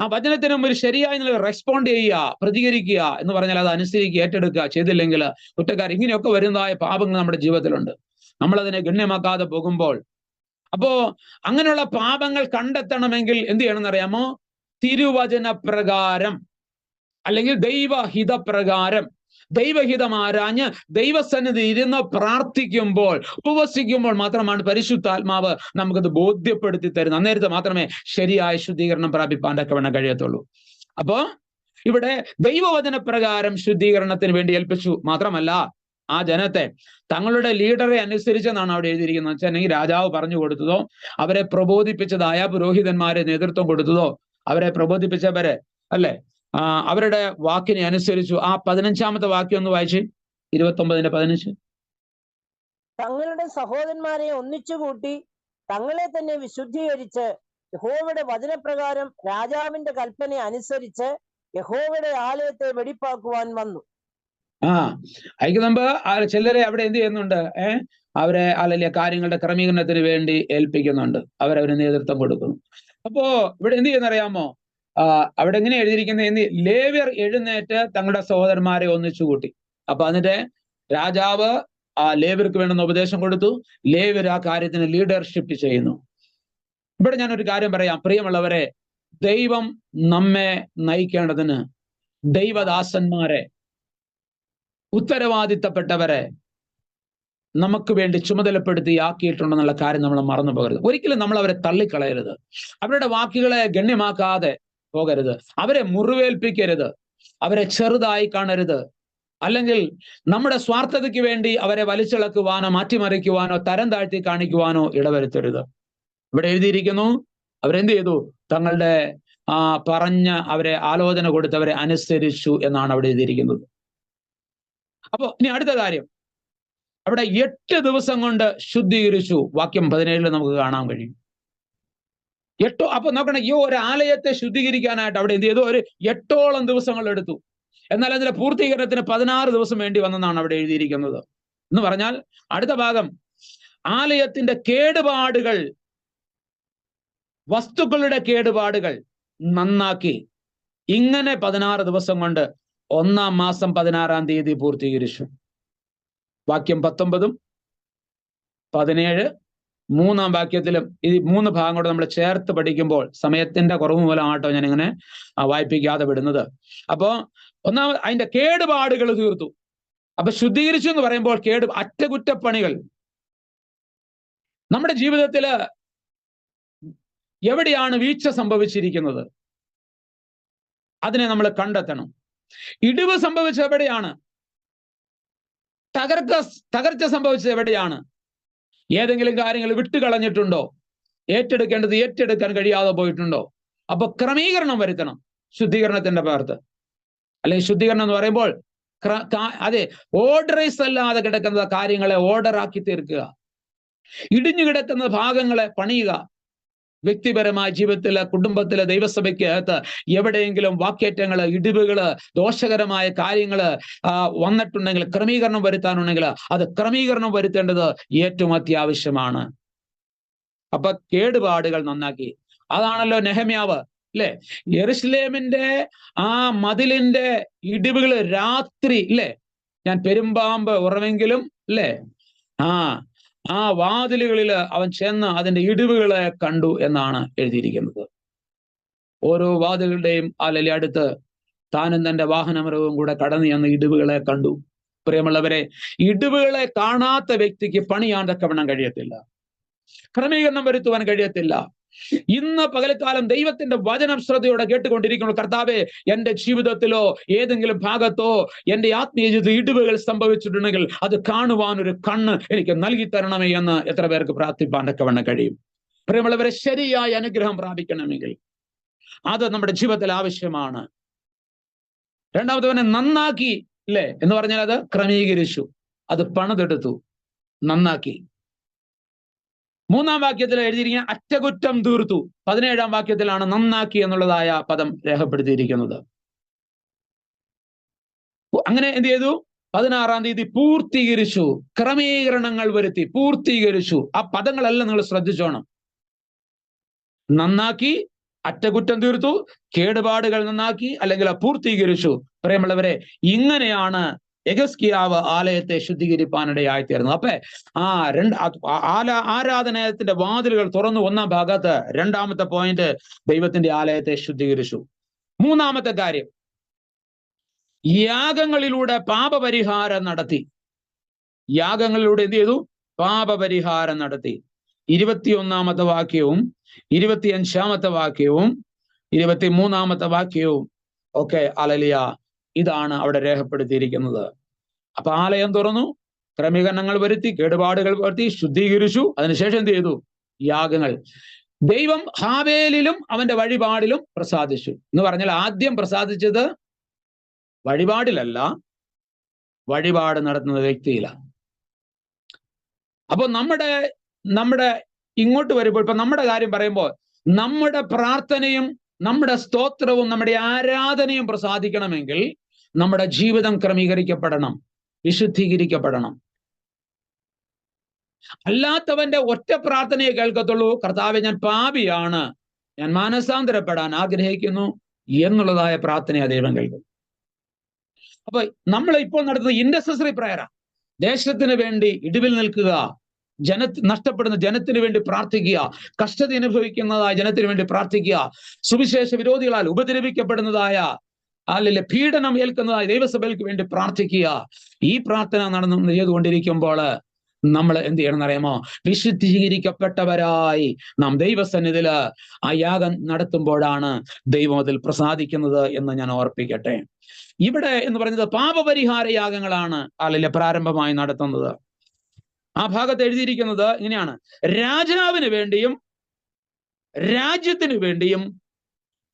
ആ വചനത്തിനും ഒരു ശരിയായി നിങ്ങൾ റെസ്പോണ്ട് ചെയ്യുക, പ്രതികരിക്കുക എന്ന് പറഞ്ഞാൽ അത് അനുസരിക്കുക, ഏറ്റെടുക്കുക ചെയ്തില്ലെങ്കിൽ കുറ്റക്കാർ. ഇങ്ങനെയൊക്കെ വരുന്നതായ പാപങ്ങൾ നമ്മുടെ ജീവിതത്തിലുണ്ട്. നമ്മളതിനെ ഗണ്യമാക്കാതെ പോകുമ്പോൾ, അപ്പോ അങ്ങനെയുള്ള പാപങ്ങൾ കണ്ടെത്തണമെങ്കിൽ എന്ത് ചെയ്യണമെന്നറിയാമോ? തിരുവചന പ്രകാരം, അല്ലെങ്കിൽ ദൈവഹിതപ്രകാരം, ദൈവഹിതം ആരാഞ്ഞ് ദൈവസന്നിധി ഇരുന്ന് പ്രാർത്ഥിക്കുമ്പോൾ, ഉപവസിക്കുമ്പോൾ മാത്രമാണ് പരിശുദ്ധാത്മാവ് നമുക്കത് ബോധ്യപ്പെടുത്തി തരുന്നത്. അന്നേരത്തെ മാത്രമേ ശരിയായ ശുദ്ധീകരണം പ്രാപിപ്പാൻ തക്കവണ്ണം കഴിയത്തുള്ളൂ. അപ്പോ ഇവിടെ ദൈവവചന പ്രകാരം ശുദ്ധീകരണത്തിന് വേണ്ടി ഏൽപ്പിച്ചു. മാത്രമല്ല, ആ ജനത്തെ തങ്ങളുടെ ലീഡറെ അനുസരിച്ചെന്നാണ് അവിടെ എഴുതിയിരിക്കുന്നത്. വെച്ചാൽ രാജാവ് പറഞ്ഞു കൊടുത്തതോ, അവരെ പ്രബോധിപ്പിച്ചതായ പുരോഹിതന്മാരെ നേതൃത്വം കൊടുത്തതോ, അവരെ പ്രബോധിപ്പിച്ചവരെ അല്ലെ, അവരുടെ വാക്കിനെ അനുസരിച്ചു. ആ 15-ാമത്തെ വാക്യം ഒന്ന് വായിച്ച്, 29-15. തങ്ങളുടെ സഹോദരന്മാരെ ഒന്നിച്ചുകൂട്ടി തങ്ങളെ തന്നെ വിശുദ്ധീകരിച്ച് യഹോവയുടെ വചനപ്രകാരം രാജാവിന്റെ കൽപ്പന അനുസരിച്ച് യഹോവയുടെ ആലയത്തെ വെടിപ്പാക്കുവാൻ വന്നു. അതിന് മുമ്പ് ചിലരെ അവിടെ എന്ത് ചെയ്യുന്നുണ്ട്? അവരെ അല്ലെങ്കിൽ കാര്യങ്ങളുടെ ക്രമീകരണത്തിന് വേണ്ടി ഏൽപ്പിക്കുന്നുണ്ട്, അവരവന് നേതൃത്വം കൊടുക്കുന്നു. അപ്പോ ഇവിടെ എന്ത് ചെയ്യുന്നറിയാമോ? അവിടെ എങ്ങനെ എഴുതിയിരിക്കുന്നത്? ലേവ്യർ എഴുന്നേറ്റ് തങ്ങളുടെ സഹോദരന്മാരെ ഒന്നിച്ചു കൂട്ടി. അപ്പൊ എന്നിട്ട് രാജാവ് ആ ലേവ്യർക്ക് വേണ്ടുന്ന ഉപദേശം കൊടുത്തു. ലേവ്യർ ആ കാര്യത്തിന് ലീഡർഷിപ്പ് ചെയ്യുന്നു. ഇവിടെ ഞാനൊരു കാര്യം പറയാം, പ്രിയമുള്ളവരെ, ദൈവം നമ്മെ നയിക്കേണ്ടതിന് ദൈവദാസന്മാരെ, ഉത്തരവാദിത്തപ്പെട്ടവരെ നമുക്ക് വേണ്ടി ചുമതലപ്പെടുത്തി ആക്കിയിട്ടുണ്ടെന്നുള്ള കാര്യം നമ്മൾ മറന്നു പോകരുത്. ഒരിക്കലും നമ്മൾ അവരെ തള്ളിക്കളയരുത്, അവരുടെ വാക്കുകളെ ഗണ്യമാക്കാതെ പോകരുത്, അവരെ മുറിവേൽപ്പിക്കരുത്, അവരെ ചെറുതായി കാണരുത്, അല്ലെങ്കിൽ നമ്മുടെ സ്വാർത്ഥതയ്ക്ക് വേണ്ടി അവരെ വലിച്ചിളക്കുവാനോ മാറ്റിമറിക്കുവാനോ തരം താഴ്ത്തി കാണിക്കുവാനോ ഇടവരുത്തരുത്. ഇവിടെ എഴുതിയിരിക്കുന്നു, അവരെന്ത് ചെയ്തു? തങ്ങളുടെ പറഞ്ഞ അവരെ ആലോചന കൊടുത്തവരെ അനുസരിച്ചു എന്നാണ് അവിടെ എഴുതിയിരിക്കുന്നത്. അപ്പോ ഇനി അടുത്ത കാര്യം, അവിടെ 8 ദിവസം കൊണ്ട് ശുദ്ധീകരിച്ചു. വാക്യം 17 നമുക്ക് കാണാൻ കഴിയും. 8. അപ്പൊ നോക്കണം, ഈ ഒരു ആലയത്തെ ശുദ്ധീകരിക്കാനായിട്ട് അവിടെ എന്ത് ചെയ്തു? ഒരു 8ഓളം ദിവസങ്ങൾ എടുത്തു. എന്നാൽ അതിന്റെ പൂർത്തീകരണത്തിന് 16 ദിവസം വേണ്ടി വന്നെന്നാണ് അവിടെ എഴുതിയിരിക്കുന്നത്. എന്ന് പറഞ്ഞാൽ അടുത്ത ഭാഗം, ആലയത്തിന്റെ കേടുപാടുകൾ, വസ്തുക്കളുടെ കേടുപാടുകൾ നന്നാക്കി. ഇങ്ങനെ 16 ദിവസം കൊണ്ട് 1-ാം മാസം 16-ാം തീയതി പൂർത്തീകരിച്ചു. വാക്യം 19, 17, 3-ാം വാക്യത്തിലും ഈ 3 ഭാഗം കൂടെ നമ്മൾ ചേർത്ത് പഠിക്കുമ്പോൾ, സമയത്തിന്റെ കുറവ് മൂലമാട്ടോ ഞാൻ ഇങ്ങനെ വായിപ്പിക്കാതെ വിടുന്നത്. അപ്പോ ഒന്നാമത് അതിന്റെ കേടുപാടുകൾ തീർത്തു. അപ്പൊ ശുദ്ധീകരിച്ചു എന്ന് പറയുമ്പോൾ അറ്റകുറ്റപ്പണികൾ നമ്മുടെ ജീവിതത്തില് എവിടെയാണ് വീഴ്ച സംഭവിച്ചിരിക്കുന്നത്, അതിനെ നമ്മൾ കണ്ടെത്തണം. ഇടിവ് സംഭവിച്ചത് എവിടെയാണ്? തകർച്ച സംഭവിച്ചത് എവിടെയാണ്? ഏതെങ്കിലും കാര്യങ്ങൾ വിട്ടുകളഞ്ഞിട്ടുണ്ടോ? ഏറ്റെടുക്കേണ്ടത് ഏറ്റെടുക്കാൻ കഴിയാതെ പോയിട്ടുണ്ടോ? അപ്പൊ ക്രമീകരണം വരുത്തണം. ശുദ്ധീകരണത്തിന്റെ ഭാഗത്ത്, അല്ലെങ്കിൽ ശുദ്ധീകരണം എന്ന് പറയുമ്പോൾ അതെ, ഓർഡറൈസ് അല്ലാതെ കിടക്കുന്ന കാര്യങ്ങളെ ഓർഡറാക്കി തീർക്കുക. ഇടിഞ്ഞു കിടക്കുന്ന ഭാഗങ്ങളെ പണിയുക. വ്യക്തിപരമായ ജീവിതത്തില്, കുടുംബത്തില്, ദൈവസഭയ്ക്ക് അകത്ത് എവിടെയെങ്കിലും വാക്കേറ്റങ്ങള്, ഇടിവുകള്, ദോഷകരമായ കാര്യങ്ങള് വന്നിട്ടുണ്ടെങ്കിൽ, ക്രമീകരണം വരുത്താനുണ്ടെങ്കിൽ അത് ക്രമീകരണം വരുത്തേണ്ടത് ഏറ്റവും അത്യാവശ്യമാണ്. അപ്പൊ കേടുപാടുകൾ നന്നാക്കി. അതാണല്ലോ നെഹമ്യാവ്, അല്ലെ? യെരുശലേമിന്റെ ആ മതിലിന്റെ ഇടിവുകൾ രാത്രി, അല്ലെ? ഞാൻ പെരുമ്പാമ്പ് ഉറവെങ്കിലും, അല്ലെ, ആ വാതിലുകളിൽ അവൻ ചെന്ന് അതിന്റെ ഇടിവുകളെ കണ്ടു എന്നാണ് എഴുതിയിരിക്കുന്നത്. ഓരോ വാതിലുകളുടെയും അല്ലെങ്കിൽ അടുത്ത് താനും തന്റെ വാഹനമരവും കൂടെ കടന്നു ചെന്ന് ഇടിവുകളെ കണ്ടു. പ്രിയമുള്ളവരെ, ഇടിവുകളെ കാണാത്ത വ്യക്തിക്ക് പണിയാൻ തക്കവണ്ണം കഴിയത്തില്ല, ക്രമീകരണം വരുത്തുവാൻ കഴിയത്തില്ല. ഇന്ന് പകൽക്കാലം ദൈവത്തിന്റെ വചനം ശ്രദ്ധയോടെ കേട്ടുകൊണ്ടിരിക്കുന്നു. കർത്താവേ, എന്റെ ജീവിതത്തിലോ ഏതെങ്കിലും ഭാഗത്തോ എന്റെ ആത്മീയ ജീവിതത്തിൽ ഇടിവുകൾ സംഭവിച്ചിട്ടുണ്ടെങ്കിൽ അത് കാണുവാൻ ഒരു കണ്ണ് എനിക്ക് നൽകി തരണമേ എന്ന് എത്ര പേർക്ക് പ്രാർത്ഥിപ്പാൻ തക്കവണ്ണം കഴിയും? പ്രിയമുള്ളവരെ, ശരിയായ അനുഗ്രഹം പ്രാപിക്കണമെങ്കിൽ അത് നമ്മുടെ ജീവിതത്തിൽ ആവശ്യമാണ്. രണ്ടാമത്തവനെ നന്നാക്കി, അല്ലേ എന്ന് പറഞ്ഞാൽ അത് ക്രമീകരിച്ചു, അത് പണിതെടുത്തു, നന്നാക്കി. 3-ാം വാക്യത്തിൽ എഴുതിയിരിക്കുന്ന അറ്റകുറ്റം തീർത്തു. 17-ാം വാക്യത്തിലാണ് നന്നാക്കി എന്നുള്ളതായ പദം രേഖപ്പെടുത്തിയിരിക്കുന്നത്. അങ്ങനെ എന്ത് ചെയ്തു? 16-ാം തീയതി പൂർത്തീകരിച്ചു, ക്രമീകരണങ്ങൾ വരുത്തി, പൂർത്തീകരിച്ചു. ആ പദങ്ങളെല്ലാം നിങ്ങൾ ശ്രദ്ധിച്ചോണം. നന്നാക്കി, അറ്റകുറ്റം തീർത്തു, കേടുപാടുകൾ നന്നാക്കി, അല്ലെങ്കിൽ പൂർത്തീകരിച്ചു. പ്രിയമുള്ളവരെ, ഇങ്ങനെയാണ് യെഹിസ്കീയാവ് ആലയത്തെ ശുദ്ധീകരിപ്പാനിടയായി തീർന്നു. അപ്പൊ ആരാധനാലയത്തിന്റെ വാതിലുകൾ തുറന്നു. 1-ാം ഭാഗത്ത് 2-ാമത്തെ പോയിന്റ്, ദൈവത്തിന്റെ ആലയത്തെ ശുദ്ധീകരിച്ചു. 3-ാമത്തെ കാര്യം, യാഗങ്ങളിലൂടെ പാപപരിഹാരം നടത്തി. യാഗങ്ങളിലൂടെ എന്ത് ചെയ്തു? പാപപരിഹാരം നടത്തി. 21-ാമത്തെ വാക്യവും 25-ാമത്തെ വാക്യവും 23-ാമത്തെ വാക്യവും ഒക്കെ ഹല്ലേലൂയ, ഇതാണ് അവിടെ രേഖപ്പെടുത്തിയിരിക്കുന്നത്. അപ്പൊ ആലയം തുറന്നു, ക്രമീകരണങ്ങൾ വരുത്തി, കേടുപാടുകൾ വരുത്തി, ശുദ്ധീകരിച്ചു. അതിനുശേഷം എന്ത് ചെയ്തു? യാഗങ്ങൾ. ദൈവം ഹാവേലിലും അവന്റെ വഴിപാടിലും പ്രസാദിച്ചു എന്ന് പറഞ്ഞാൽ, ആദ്യം പ്രസാദിച്ചത് വഴിപാടിലല്ല, വഴിപാട് നടത്തുന്ന വ്യക്തിയിലാണ്. അപ്പൊ നമ്മുടെ ഇങ്ങോട്ട് വരുമ്പോൾ, ഇപ്പൊ നമ്മുടെ കാര്യം പറയുമ്പോൾ, നമ്മുടെ പ്രാർത്ഥനയും നമ്മുടെ സ്തോത്രവും നമ്മുടെ ആരാധനയും പ്രസാദിക്കണമെങ്കിൽ നമ്മുടെ ജീവിതം ക്രമീകരിക്കപ്പെടണം, വിശുദ്ധീകരിക്കപ്പെടണം. അല്ലാത്തവന്റെ ഒറ്റ പ്രാർത്ഥനയെ കേൾക്കത്തുള്ളൂ, കർത്താവേ ഞാൻ പാപിയാണ്, ഞാൻ മാനസാന്തരപ്പെടാൻ ആഗ്രഹിക്കുന്നു എന്നുള്ളതായ പ്രാർത്ഥനയെ ദൈവം കേൾക്കും. അപ്പൊ നമ്മൾ ഇപ്പോൾ നടത്തുന്ന ഇന്റർസെസറി പ്രയറാ. ദേശത്തിന് വേണ്ടി ഇടിവിൽ നിൽക്കുക, നഷ്ടപ്പെടുന്ന ജനത്തിന് വേണ്ടി പ്രാർത്ഥിക്കുക, കഷ്ടത അനുഭവിക്കുന്നതായ ജനത്തിന് വേണ്ടി പ്രാർത്ഥിക്കുക, സുവിശേഷ വിരോധികളാൽ ഉപദ്രവിക്കപ്പെടുന്നതായ, അല്ലെങ്കിൽ പീഡനം ഏൽക്കുന്നതായ ദൈവസഭയ്ക്ക് വേണ്ടി പ്രാർത്ഥിക്കുക. ഈ പ്രാർത്ഥന ചെയ്തുകൊണ്ടിരിക്കുമ്പോൾ നമ്മൾ എന്ത് ചെയ്യണം എന്നറിയാമോ? വിശുദ്ധീകരിക്കപ്പെട്ടവരായി നാം ദൈവസന്നിധിയിൽ ആ യാഗം നടത്തുമ്പോഴാണ് ദൈവം അതിൽ പ്രസാദിക്കുന്നത് എന്ന് ഞാൻ ഓർപ്പിക്കട്ടെ. ഇവിടെ എന്ന് പറയുന്നത് പാപപരിഹാര യാഗങ്ങളാണ് അല്ലെങ്കിൽ പ്രാരംഭമായി നടത്തുന്നത്. ആ ഭാഗത്ത് എഴുതിയിരിക്കുന്നത് ഇങ്ങനെയാണ്: രാജാവിന് വേണ്ടിയും രാജ്യത്തിന് വേണ്ടിയും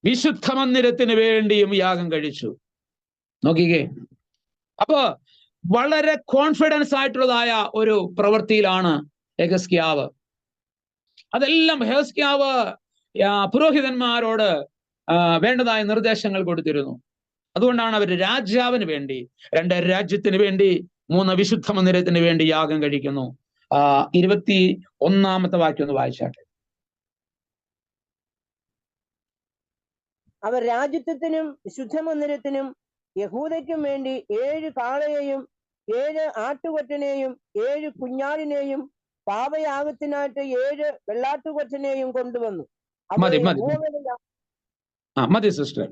വിശുദ്ധ മന്ദിരത്തിന് വേണ്ടിയും യാഗം കഴിച്ചു. നോക്കിക്കേ, അപ്പോ വളരെ കോൺഫിഡൻസ് ആയിട്ടുള്ളതായ ഒരു പ്രവൃത്തിയിലാണ് യെഹിസ്കീയാവ്. അതെല്ലാം യെഹിസ്കീയാവ് പുരോഹിതന്മാരോട് വേണ്ടതായ നിർദ്ദേശങ്ങൾ കൊടുത്തിരുന്നു. അതുകൊണ്ടാണ് അവർ രാജാവിന് വേണ്ടി, രാജ്യത്തിന് വേണ്ടി 3 വിശുദ്ധ മന്ദിരത്തിന് വേണ്ടി യാഗം കഴിക്കുന്നു. 21 വാക്യം ഒന്ന് വായിച്ചാട്ടെ. അവർ രാജ്യത്വത്തിനും ശുദ്ധമന്ദിരത്തിനും യഹൂദയ്ക്കും വേണ്ടി 7 കാളയെയും 7 ആട്ടുകൊറ്റനെയും 7 കുഞ്ഞാടിനെയും പാപയാഗത്തിനായിട്ട് 7 വെള്ളാട്ടുകൊറ്റനെയും കൊണ്ടുവന്നു. മതി സിസ്റ്റർ,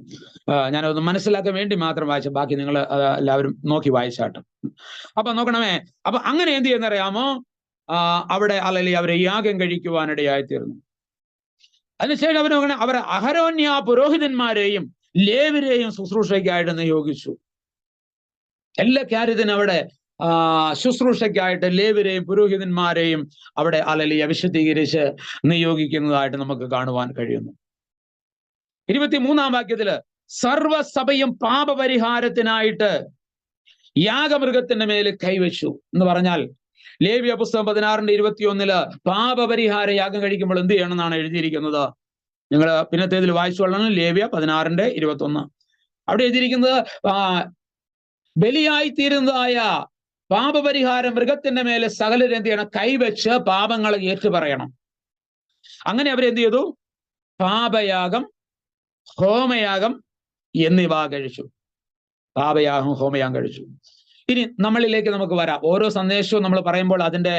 ഞാനതൊന്ന് മനസ്സിലാക്കാൻ വേണ്ടി മാത്രം വായിച്ച, ബാക്കി നിങ്ങൾ എല്ലാവരും നോക്കി വായിച്ചാട്ടോ. അപ്പൊ നോക്കണമേ, അപ്പൊ അങ്ങനെ എന്ത് ചെയ്യുന്നറിയാമോ, അവിടെ അല്ലെങ്കിൽ അവരെ യാഗം കഴിക്കുവാനിടയായിത്തീർന്നു. അതിനുശേഷം അവർ അഹരോന്യ പുരോഹിതന്മാരെയും ലേവ്യരെയും ശുശ്രൂഷയ്ക്കായിട്ട് നിയോഗിച്ചു. എല്ലാ കാര്യത്തിനും അവിടെ ശുശ്രൂഷയ്ക്കായിട്ട് ലേവ്യരെയും പുരോഹിതന്മാരെയും അവിടെ അല്ലെങ്കിൽ വിശുദ്ധീകരിച്ച് നിയോഗിക്കുന്നതായിട്ട് നമുക്ക് കാണുവാൻ കഴിയുന്നു. 23 വാക്യത്തില് സർവസഭയും പാപപരിഹാരത്തിനായിട്ട് യാഗമൃഗത്തിന്റെ മേൽ കൈവച്ചു എന്ന് പറഞ്ഞാൽ, ലേവ്യ പുസ്തകം 16:21 പാപപരിഹാര യാഗം കഴിക്കുമ്പോൾ എന്ത് ചെയ്യണം എന്നാണ് എഴുതിയിരിക്കുന്നത്. നിങ്ങൾ പിന്നത്തേതിൽ വായിച്ചുകൊള്ളണം. ലേവ്യ 16:21 അവിടെ എഴുതിയിരിക്കുന്നത് ബലിയായിത്തീരുന്നതായ പാപപരിഹാര മൃഗത്തിന്റെ മേലെ സകലരും എന്ത് ചെയ്യണം, കൈവച്ച് പാപങ്ങളെ ഏറ്റുപറയണം. അങ്ങനെ അവരെന്ത് ചെയ്തു, പാപയാഗം, ഹോമയാഗം എന്നിവ കഴിച്ചു. പാപയാഗം, ഹോമയാഗം കഴിച്ചു. ഇനി നമ്മളിലേക്ക് നമുക്ക് വരാം. ഓരോ സന്ദേശവും നമ്മൾ പറയുമ്പോൾ അതിൻ്റെ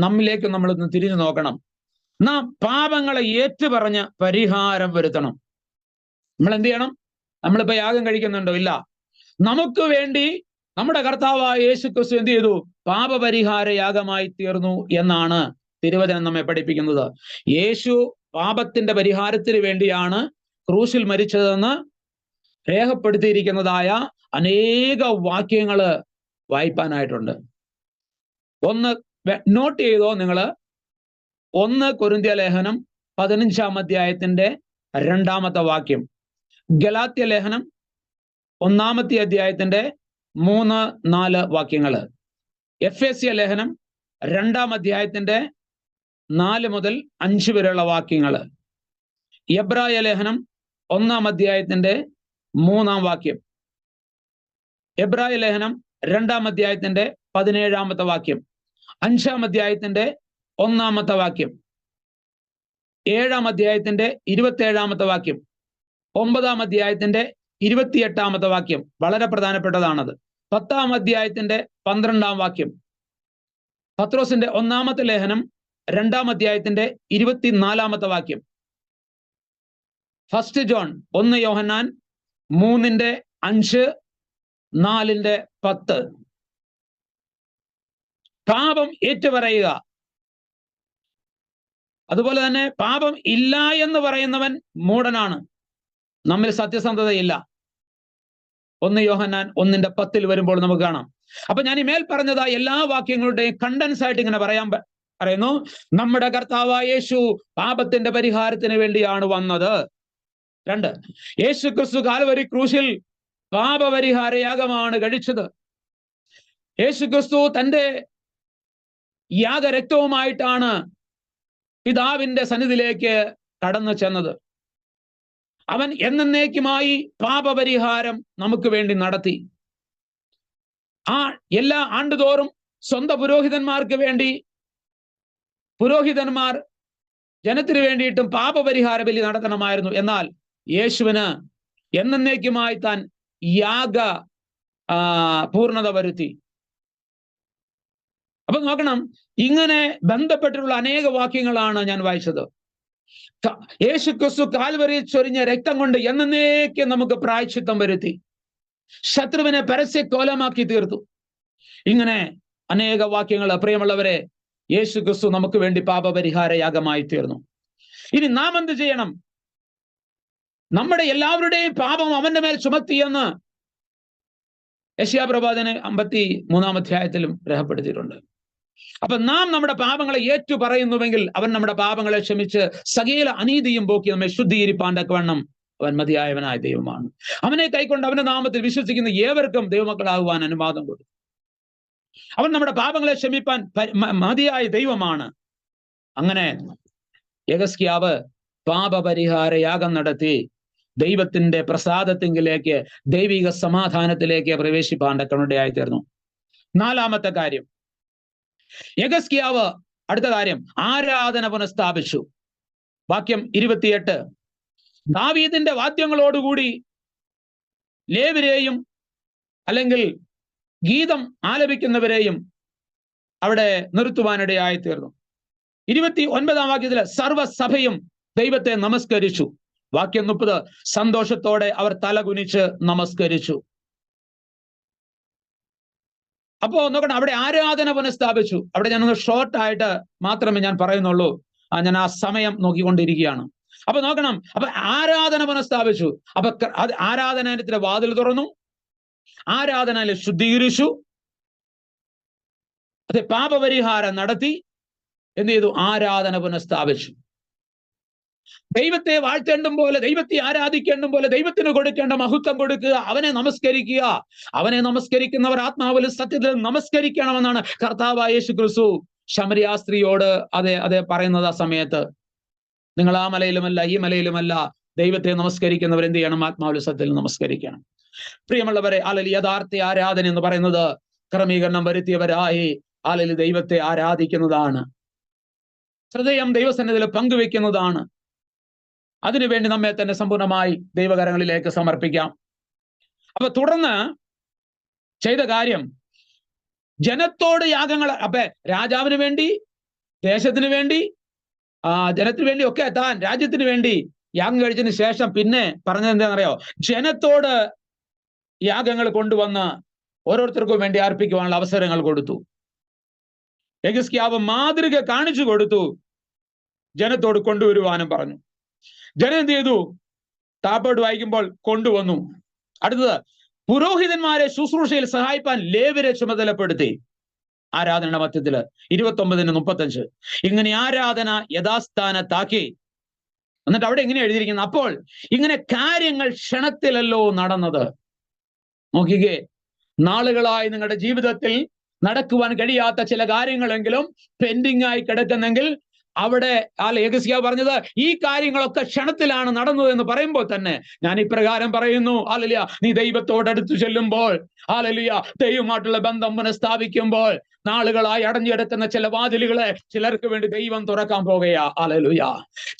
നമ്മിലേക്ക് നമ്മൾ തിരിഞ്ഞു നോക്കണം. നാം പാപങ്ങളെ ഏറ്റുപറഞ്ഞ് പരിഹാരം വരുത്തണം. നമ്മൾ എന്ത് ചെയ്യണം? നമ്മളിപ്പോ യാഗം കഴിക്കുന്നുണ്ടോ? ഇല്ല. നമുക്ക് വേണ്ടി നമ്മുടെ കർത്താവായ യേശുക്രിസ്തു എന്ത് ചെയ്തു? പാപപരിഹാര യാഗമായി തീർന്നു എന്നാണ് തിരുവചനം നമ്മെ പഠിപ്പിക്കുന്നത്. യേശു പാപത്തിന്റെ പരിഹാരത്തിന് വേണ്ടിയാണ് ക്രൂശിൽ മരിച്ചതെന്ന് രേഖപ്പെടുത്തിയിരിക്കുന്നതായ അനേക വാക്യങ്ങള് വായിപ്പാനായിട്ടുണ്ട്. ഒന്ന് നോട്ട് ചെയ്തോ നിങ്ങൾ, 1 കൊരിന്ത്യ ലേഖനം 15 അധ്യായത്തിന്റെ 2 വാക്യം, ഗലാത്യ ലേഖനം 1 അധ്യായത്തിന്റെ 3-4 വാക്യങ്ങള്, എഫേസ്യ ലേഖനം 2 അധ്യായത്തിന്റെ 4 മുതൽ 5 വരെയുള്ള വാക്യങ്ങള്, എബ്രായ ലേഖനം 1 അധ്യായത്തിന്റെ 3 വാക്യം, എബ്രായ ലേഖനം 2 അധ്യായത്തിന്റെ 17 വാക്യം, 5 അധ്യായത്തിന്റെ 1 വാക്യം, 7 അധ്യായത്തിന്റെ 27 വാക്യം, 9 അധ്യായത്തിന്റെ 28 വാക്യം, വളരെ പ്രധാനപ്പെട്ടതാണത്. 10 അധ്യായത്തിന്റെ 12 വാക്യം, പത്രോസിന്റെ 1 ലേഖനം 2 അധ്യായത്തിന്റെ 24 വാക്യം, 1 ജോൺ 1 യോഹന്നാൻ 3:5, 4:10. പാപം ഏറ്റുപറയുക. അതുപോലെ തന്നെ പാപം ഇല്ല എന്ന് പറയുന്നവൻ മൂഢനാണ്, നമ്മിൽ സത്യസന്ധതയില്ല. 1 യോഹന്നാൻ 1:10 വരുമ്പോൾ നമുക്ക് കാണാം. അപ്പൊ ഞാൻ ഈ മേൽ പറഞ്ഞതാ എല്ലാ വാക്യങ്ങളുടെയും കണ്ടൻസ് ആയിട്ട് ഇങ്ങനെ പറയുന്നു. നമ്മുടെ കർത്താവായ യേശു പാപത്തിന്റെ പരിഹാരത്തിന് വേണ്ടിയാണ് വന്നത്. 2, യേശു ക്രിസ്തു കാൽവരി ക്രൂശിൽ പാപപരിഹാര യാഗമാണ് കഴിച്ചത്. യേശു ക്രിസ്തു തന്റെ യാഗരക്തവുമായിട്ടാണ് പിതാവിന്റെ സന്നിധിയിലേക്ക് കടന്നു ചെന്നത്. അവൻ എന്നേക്കുമായി പാപപരിഹാരം നമുക്ക് വേണ്ടി നടത്തി. എല്ലാ ആണ്ടുതോറും സ്വന്തം പുരോഹിതന്മാർക്ക് വേണ്ടി പുരോഹിതന്മാർ ജനത്തിന് വേണ്ടിയിട്ടും പാപപരിഹാര ബലി നടത്തണമായിരുന്നു. എന്നാൽ യേശുവിന് എന്നേക്കുമായി താൻ യാഗ പൂർണ്ണത വരുത്തി. അപ്പൊ നോക്കണം, ഇങ്ങനെ ബന്ധപ്പെട്ടിട്ടുള്ള അനേക വാക്യങ്ങളാണ് ഞാൻ വായിച്ചത്. യേശു ക്രിസ്തു കാൽവരിയിൽ ചൊരിഞ്ഞ രക്തം കൊണ്ട് എന്നേക്കും നമുക്ക് പ്രായശ്ചിത്തം വരുത്തി, ശത്രുവിനെ പരസ്യ കോലമാക്കി തീർത്തു. ഇങ്ങനെ അനേക വാക്യങ്ങൾ. പ്രിയമുള്ളവരെ, യേശു ക്രിസ്തു നമുക്ക് വേണ്ടി പാപപരിഹാര യാഗമായി തീർന്നു. ഇനി നാം എന്ത് ചെയ്യണം? നമ്മുടെ എല്ലാവരുടെയും പാപം അവന്റെ മേൽ ചുമത്തിയെന്ന് യെശയ്യാപ്രവാചകൻ 53 അധ്യായത്തിലും രേഖപ്പെടുത്തിയിട്ടുണ്ട്. അപ്പൊ നാം നമ്മുടെ പാപങ്ങളെ ഏറ്റു പറയുന്നുവെങ്കിൽ അവൻ നമ്മുടെ പാപങ്ങളെ ക്ഷമിച്ച് സകല അനീതിയും പോക്കി നമ്മെ ശുദ്ധീകരിപ്പാൻ തക്കവണ്ണം അവൻ മതിയായവനായ ദൈവമാണ്. അവനെ കൈക്കൊണ്ട് അവന്റെ നാമത്തിൽ വിശ്വസിക്കുന്ന ഏവർക്കും ദൈവമക്കളാകുവാൻ അനുവാദം കൊടുത്തു. അവൻ നമ്മുടെ പാപങ്ങളെ ക്ഷമിപ്പാൻ മതിയായ ദൈവമാണ്. അങ്ങനെ യെഹെസ്കേയാവ് പാപപരിഹാര യാഗം നടത്തി ദൈവത്തിന്റെ പ്രസാദത്തിങ്കിലേക്ക്, ദൈവിക സമാധാനത്തിലേക്ക് പ്രവേശിപ്പാൻ തക്കവണ്ണയായി തീർന്നു. നാലാമത്തെ കാര്യം, യെഹിസ്കീയാവ് അടുത്ത കാര്യം ആരാധന പുനഃസ്ഥാപിച്ചു. വാക്യം 28, ദാവീദിന്റെ വാദ്യങ്ങളോടുകൂടി ലേവ്യരെയും അല്ലെങ്കിൽ ഗീതം ആലപിക്കുന്നവരെയും അവിടെ നിർത്തുവാനിടയായി തീർന്നു. 29 വാക്യത്തില് സർവ്വസഭയും ദൈവത്തെ നമസ്കരിച്ചു. വാക്യം 30, സന്തോഷത്തോടെ അവർ തലകുനിച്ച് നമസ്കരിച്ചു. അപ്പോ നോക്കണം, അവിടെ ആരാധന പുനഃസ്ഥാപിച്ചു. അവിടെ ഞാനൊന്ന് ഷോർട്ടായിട്ട് മാത്രമേ ഞാൻ പറയുന്നുള്ളൂ, ഞാൻ ആ സമയം നോക്കിക്കൊണ്ടിരിക്കുകയാണ്. അപ്പൊ നോക്കണം, അപ്പൊ ആരാധന പുനഃസ്ഥാപിച്ചു. അപ്പൊ ആരാധനാലയത്തിന്റെ വാതിൽ തുറന്നു, ആരാധനാലയം ശുദ്ധീകരിച്ചു, അതെ, പാപപരിഹാരം നടത്തി, എന്ത് ചെയ്തു? ആരാധന പുനഃസ്ഥാപിച്ചു. ദൈവത്തെ വാഴ്ത്തേണ്ടും പോലെ, ദൈവത്തെ ആരാധിക്കേണ്ടും പോലെ ദൈവത്തിന് കൊടുക്കേണ്ട മഹത്വം കൊടുക്കുക, അവനെ നമസ്കരിക്കുക. അവനെ നമസ്കരിക്കുന്നവർ ആത്മാവിലും സത്യത്തിലും നമസ്കരിക്കണമെന്നാണ് കർത്താവായ യേശു ക്രിസ്തു ശമരിയ സ്ത്രീയോട് അതെ പറയുന്നത്. ആ സമയത്ത് നിങ്ങൾ ആ മലയിലുമല്ല ഈ മലയിലുമല്ല, ദൈവത്തെ നമസ്കരിക്കുന്നവർ എന്ത് ചെയ്യണം? ആത്മാവിലും സത്യത്തിലും നമസ്കരിക്കണം. പ്രിയമുള്ളവരെ, അല്ലെങ്കിൽ യഥാർത്ഥ ആരാധന എന്ന് പറയുന്നത് ക്രമീകരണം വരുത്തിയവരായി അല്ലെങ്കിൽ ദൈവത്തെ ആരാധിക്കുന്നതാണ്, ഹൃദയം ദൈവസന്നിധിയിൽ പങ്കുവെക്കുന്നതാണ്. അതിനുവേണ്ടി നമ്മെ തന്നെ സമ്പൂർണമായി ദൈവകരങ്ങളിലേക്ക് സമർപ്പിക്കാം. അപ്പൊ തുടർന്ന് ചെയ്ത കാര്യം, ജനത്തോട് യാഗങ്ങൾ, അപ്പൊ രാജാവിന് വേണ്ടി, ദേശത്തിന് വേണ്ടി, ജനത്തിന് വേണ്ടി ഒക്കെ താൻ രാജ്യത്തിന് വേണ്ടി യാഗം കഴിച്ചതിന് ശേഷം പിന്നെ പറഞ്ഞത് എന്താണെന്നറിയോ? ജനത്തോട് യാഗങ്ങൾ കൊണ്ടുവന്ന് ഓരോരുത്തർക്കും വേണ്ടി അർപ്പിക്കുവാനുള്ള അവസരങ്ങൾ കൊടുത്തു. യെഹിസ്കീയാവ് മാതൃക കാണിച്ചു കൊടുത്തു, ജനത്തോട് കൊണ്ടുവരുവാനും പറഞ്ഞു. ജനം എന്ത് ചെയ്തു? താപ്പോട്ട് വായിക്കുമ്പോൾ കൊണ്ടുവന്നു. അടുത്തത്, പുരോഹിതന്മാരെ ശുശ്രൂഷയിൽ സഹായിപ്പാൻ ലേവ്യരെ ചുമതലപ്പെടുത്തി. ആരാധനയുടെ മധ്യത്തില് 29-35 ഇങ്ങനെ ആരാധന യഥാസ്ഥാനത്താക്കി. എന്നിട്ട് അവിടെ എങ്ങനെ എഴുതിയിരിക്കുന്നത്? അപ്പോൾ ഇങ്ങനെ കാര്യങ്ങൾ ക്ഷണത്തിലല്ലോ നടന്നത്. നോക്കിക്കേ, നാളുകളായി നിങ്ങളുടെ ജീവിതത്തിൽ നടക്കുവാൻ കഴിയാത്ത ചില കാര്യങ്ങളെങ്കിലും പെൻഡിങ് ആയി കിടക്കുന്നെങ്കിൽ അവിടെ യെഹിസ്കീയാവ് പറഞ്ഞത് ഈ കാര്യങ്ങളൊക്കെ ക്ഷണത്തിലാണ് നടന്നത് എന്ന് പറയുമ്പോൾ തന്നെ ഞാൻ ഇപ്രകാരം പറയുന്നു, ഹല്ലേലൂയ, നീ ദൈവത്തോടടുത്ത് ചെല്ലുമ്പോൾ, ഹല്ലേലൂയ, ദൈവമായിട്ടുള്ള ബന്ധം പുനഃസ്ഥാപിക്കുമ്പോൾ നാളുകളായി അടഞ്ഞു കിടക്കുന്ന ചില വാതിലുകളെ ചിലർക്ക് വേണ്ടി ദൈവം തുറക്കാൻ പോകുകയാ. ഹല്ലേലൂയ.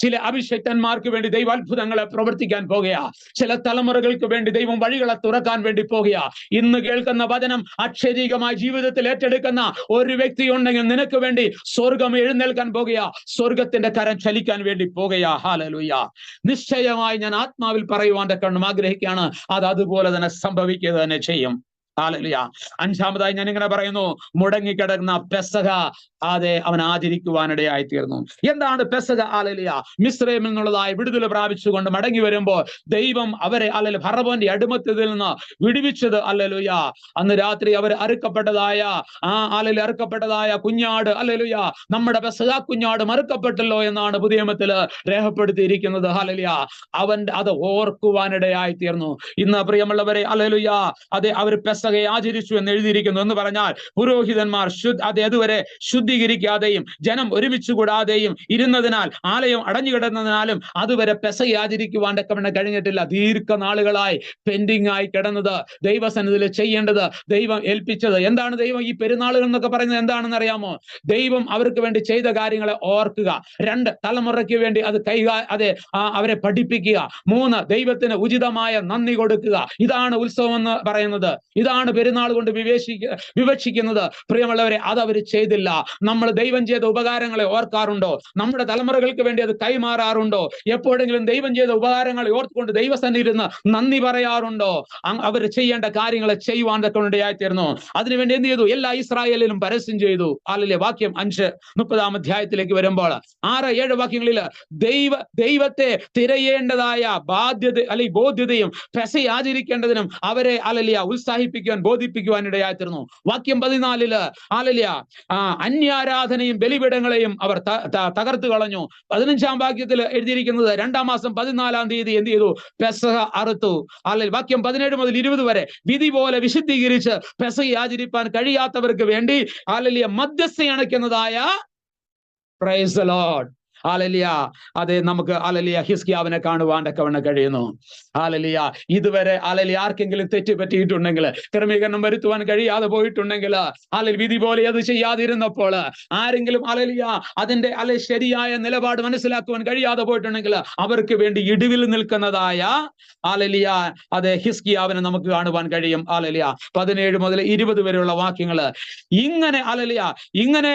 ചില അഭിഷക്തന്മാർക്ക് വേണ്ടി ദൈവ അത്ഭുതങ്ങളെ പ്രവർത്തിക്കാൻ പോകുകയാ. ചില തലമുറകൾക്ക് വേണ്ടി ദൈവം വഴികളെ തുറക്കാൻ വേണ്ടി പോകുകയാ. ഇന്ന് കേൾക്കുന്ന വചനം അക്ഷരീകമായി ജീവിതത്തിൽ ഏറ്റെടുക്കുന്ന ഒരു വ്യക്തി ഉണ്ടെങ്കിൽ നിനക്ക് വേണ്ടി സ്വർഗം എഴുന്നേൽക്കാൻ പോകുകയാ. സ്വർഗത്തിന്റെ കരം ചലിക്കാൻ വേണ്ടി പോകുകയാ. ഹല്ലേലൂയ. നിശ്ചയമായി ഞാൻ ആത്മാവിൽ പറയുവാൻ കണ്ണും ആഗ്രഹിക്കുകയാണ്, അത് അതുപോലെ തന്നെ സംഭവിക്കുക തന്നെ ചെയ്യും. ഹല്ലേലൂയ. അഞ്ചാമതായി ഞാൻ ഇങ്ങനെ പറയുന്നു, മുടങ്ങിക്കിടക്കുന്ന പെസഹ അവൻ ആചരിക്കുവാനിടയായി തീർന്നു. എന്താണ് പെസഹ? ഹല്ലേലൂയ. മിസ്രയീമിൽ നിന്നുള്ളതായി വിടുതൽ പ്രാപിച്ചുകൊണ്ട് മടങ്ങി വരുമ്പോൾ ദൈവം അവരെ ഫറവോന്റെ അടിമത്തത്തിൽ നിന്ന് വിടുവിച്ചത്. ഹല്ലേലൂയ. അന്ന് രാത്രി അവർ അറുക്കപ്പെട്ടതായ അറുക്കപ്പെട്ടതായ കുഞ്ഞാട്, ഹല്ലേലൂയ, നമ്മുടെ പെസഹ കുഞ്ഞാട് മറുക്കപ്പെട്ടല്ലോ എന്നാണ് പുതിയ നിയമത്തിൽ രേഖപ്പെടുത്തിയിരിക്കുന്നത്. ഹല്ലേലൂയ. അത് ഓർക്കുവാനിടയായി തീർന്നു. ഇന്ന് പ്രിയമുള്ളവരെ, ഹല്ലേലൂയ, അവർ പെസഹ ആചരിച്ചു എന്ന് എഴുതിയിരിക്കുന്നു. എന്ന് പറഞ്ഞാൽ പുരോഹിതന്മാർ അതുവരെ ശുദ്ധീകരിക്കാതെയും ജനം ഒരുമിച്ച് കൂടാതെയും ഇരുന്നതിനാൽ, ആലയം അടഞ്ഞു കിടന്നതിനാലും അതുവരെ പെസഹ ആചരിക്കുവാൻ കഴിഞ്ഞിട്ടില്ല. ദീർഘനാളുകളായി പെൻഡിങ് ആയി കിടന്നത്, ദൈവസന്നിധിയിൽ ചെയ്യേണ്ടത് ദൈവം ഏൽപ്പിച്ചത്. എന്താണ് ദൈവം ഈ പെരുന്നാളുകൾ എന്നൊക്കെ പറയുന്നത്? എന്താണെന്ന് അറിയാമോ? ദൈവം അവർക്ക് വേണ്ടി ചെയ്ത കാര്യങ്ങളെ ഓർക്കുക. 2, തലമുറയ്ക്ക് വേണ്ടി അത് അവരെ പഠിപ്പിക്കുക. 3, ദൈവത്തിന് ഉചിതമായ നന്ദി കൊടുക്കുക. ഇതാണ് ഉത്സവം എന്ന് പറയുന്നത്. ഇതാണ് പെരുന്നാൾ കൊണ്ട് വിവക്ഷിക്കുന്നത്. പ്രിയമുള്ളവരെ, അത് അവർ ചെയ്തില്ല. നമ്മൾ ദൈവം ചെയ്ത ഉപകാരങ്ങളെ ഓർക്കാറുണ്ടോ? നമ്മുടെ തലമുറകൾക്ക് വേണ്ടി അത് കൈമാറാറുണ്ടോ? എപ്പോഴെങ്കിലും ദൈവം ചെയ്ത ഉപകാരങ്ങളെ ഓർത്തുകൊണ്ട് ദൈവസന്നിധിയിരുന്ന് നന്ദി പറയാറുണ്ടോ? അവർ ചെയ്യേണ്ട കാര്യങ്ങളെ ചെയ്യുവാൻ ഇടയായിത്തീർന്നു. അതിനുവേണ്ടി എന്ത് ചെയ്തു? എല്ലാ ഇസ്രായേലിലും പരസ്യം ചെയ്തു. ഹല്ലേലൂയ. വാക്യം 5 30-ാം അധ്യായത്തിലേക്ക് വരുമ്പോൾ 6-7 വാക്യങ്ങളിൽ ദൈവത്തെ തിരയേണ്ടതായ ബോധ്യതയും പെസഹ ആചരിക്കേണ്ടതിനും അവരെ ഹല്ലേലൂയ ബോധിപ്പിക്കുവാൻ ഇടയായിത്തീർന്നു. വാക്യം 14 ഹല്ലേലൂയ, അന്യാരാധനയും ബലിപീഠങ്ങളെയും അവർ തകർത്തു കളഞ്ഞു. 15-ാം വാക്യത്തിൽ എഴുതിയിരിക്കുന്നത് 2-ാം മാസം 14-ാം തീയതി എന്ത് ചെയ്തു? പെസഹ അറുത്തു. അല്ലെങ്കിൽ വാക്യം 17 മുതൽ 20 വരെ വിധി പോലെ വിശുദ്ധീകരിച്ച് പെസഹ ആചരിപ്പാൻ കഴിയാത്തവർക്ക് വേണ്ടി ഹല്ലേലൂയ മധ്യസ്ഥ അണയ്ക്കുന്നതായ പ്രൈസ് ദി ലോർഡ് ഹല്ലേലൂയ. അതെ, നമുക്ക് ഹല്ലേലൂയ ഹിസ്കിയാവിനെ കാണുവാൻ തക്കവണ്ണം കഴിയുന്നു. ഹല്ലേലൂയ. ഇതുവരെ ഹല്ലേലൂയ ആർക്കെങ്കിലും തെറ്റ് പറ്റിയിട്ടുണ്ടെങ്കിൽ, ക്രമീകരണം വരുത്തുവാൻ കഴിയാതെ പോയിട്ടുണ്ടെങ്കിൽ, ഹല്ലേലൂയ വിധി പോലെ അത് ചെയ്യാതിരുന്നപ്പോൾ ആരെങ്കിലും ഹല്ലേലൂയ അതിന്റെ ശരിയായ നിലപാട് മനസ്സിലാക്കുവാൻ കഴിയാതെ പോയിട്ടുണ്ടെങ്കിൽ അവർക്ക് വേണ്ടി ഇടിവിൽ നിൽക്കുന്നതായ ഹല്ലേലൂയ അതെ ഹിസ്കിയാവിനെ നമുക്ക് കാണുവാൻ കഴിയും. ഹല്ലേലൂയ 17 മുതൽ 20 വരെയുള്ള വാക്യങ്ങൾ ഇങ്ങനെ ഹല്ലേലൂയ ഇങ്ങനെ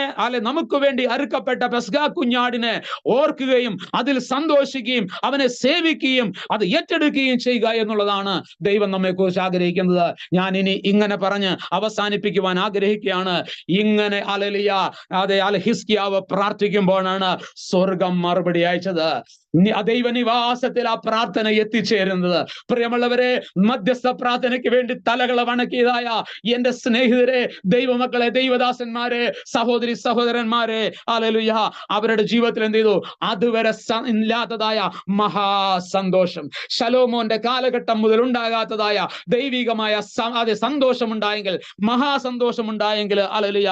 നമുക്ക് വേണ്ടി അറുക്കപ്പെട്ട പെസഹ കുഞ്ഞാടിനെ ഓർക്കുകയും അതിൽ സന്തോഷിക്കുകയും അവനെ സേവിക്കുകയും അത് ഏറ്റെടുക്കുകയും ചെയ്യുക എന്നുള്ളതാണ് ദൈവം നമ്മെ കുറിച്ച് ആഗ്രഹിക്കുന്നത്. ഞാൻ ഇനി ഇങ്ങനെ പറഞ്ഞ് അവസാനിപ്പിക്കുവാൻ ആഗ്രഹിക്കുകയാണ്. ഇങ്ങനെ ഹല്ലേലൂയ അതെ ഹിസ്കിയാവ് പ്രാർത്ഥിക്കുമ്പോഴാണ് സ്വർഗം മറുപടി അയച്ചത്. ദൈവനിവാസത്തിൽ ആ പ്രാർത്ഥന എത്തിച്ചേരുന്നത്. പ്രിയമുള്ളവരെ, മധ്യസ്ഥ പ്രാർത്ഥനയ്ക്ക് വേണ്ടി തലകളെ വണക്കിയതായ എന്റെ സ്നേഹിതരെ, ദൈവമക്കളെ, ദൈവദാസന്മാരെ, സഹോദരി സഹോദരന്മാരെ, ഹല്ലേലൂയ അവരുടെ ജീവിതത്തിൽ എന്ത് ചെയ്തു? അതുവരെ ഇല്ലാത്തതായ മഹാസന്തോഷം, ശലോമോന്റെ കാലഘട്ടം മുതൽ ഉണ്ടാകാത്തതായ ദൈവികമായ സന്തോഷം ഉണ്ടായെങ്കിൽ, മഹാസന്തോഷം ഉണ്ടായെങ്കിൽ ഹല്ലേലൂയ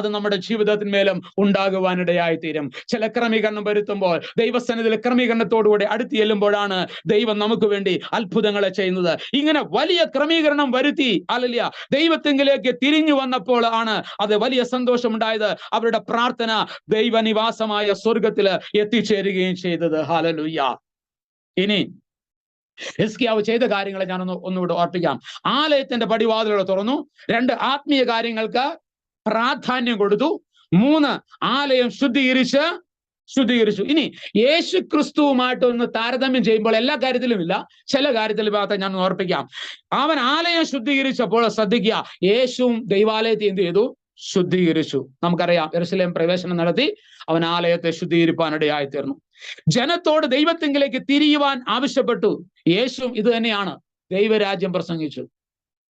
അത് നമ്മുടെ ജീവിതത്തിന്മേലും ഉണ്ടാകുവാനിടയായി തീരും. ചില ക്രമീകരണം വരുത്തുമ്പോൾ, ദൈവസന്നിധിയിൽ ക്രമീകരണത്തോടുകൂടി അടുത്ത് ചെല്ലുമ്പോഴാണ് ദൈവം നമുക്ക് വേണ്ടി അത്ഭുതങ്ങളെ ചെയ്യുന്നത്. ഇങ്ങനെ വലിയ ക്രമീകരണം വരുത്തി ഹല്ലേലൂയ ദൈവത്തിങ്കിലേക്ക് തിരിഞ്ഞു വന്നപ്പോൾ ആണ് അത് വലിയ സന്തോഷം ഉണ്ടായത്. അവരുടെ പ്രാർത്ഥന ദൈവനിവാസമായ സ്വർഗത്തിൽ എത്തിച്ചേരുകയും ചെയ്തത്. ഹല്ലേലൂയ. ഇനി ഹിസ്കിയാവ് ചെയ്ത കാര്യങ്ങളെ ഞാൻ ഒന്നുകൂടെ ഓർപ്പിക്കാം. ആലയത്തിന്റെ പടിവാതിലുകൾ തുറന്നു. 2 ആത്മീയ കാര്യങ്ങൾക്ക് പ്രാധാന്യം കൊടുത്തു. 3 ആലയം ശുദ്ധീകരിച്ചു. ഇനി യേശു ക്രിസ്തുവുമായിട്ട് ഒന്ന് താരതമ്യം ചെയ്യുമ്പോൾ എല്ലാ കാര്യത്തിലും ഇല്ല, ചില കാര്യത്തിൽ ഭാഗത്ത് ഞാൻ ഓർപ്പിക്കാം. അവൻ ആലയം ശുദ്ധീകരിച്ചപ്പോൾ ശ്രദ്ധിക്കുക, യേശുവും ദൈവാലയത്തെ എന്ത് ചെയ്തു? ശുദ്ധീകരിച്ചു. നമുക്കറിയാം, യെരൂശലേം പ്രവേശനം നടത്തി അവൻ ആലയത്തെ ശുദ്ധീകരിപ്പാനിടയായി തീർന്നു. ജനത്തോട് ദൈവത്തിങ്കിലേക്ക് തിരിയുവാൻ ആവശ്യപ്പെട്ടു. യേശുവും ഇത് തന്നെയാണ്, ദൈവരാജ്യം പ്രസംഗിച്ചു.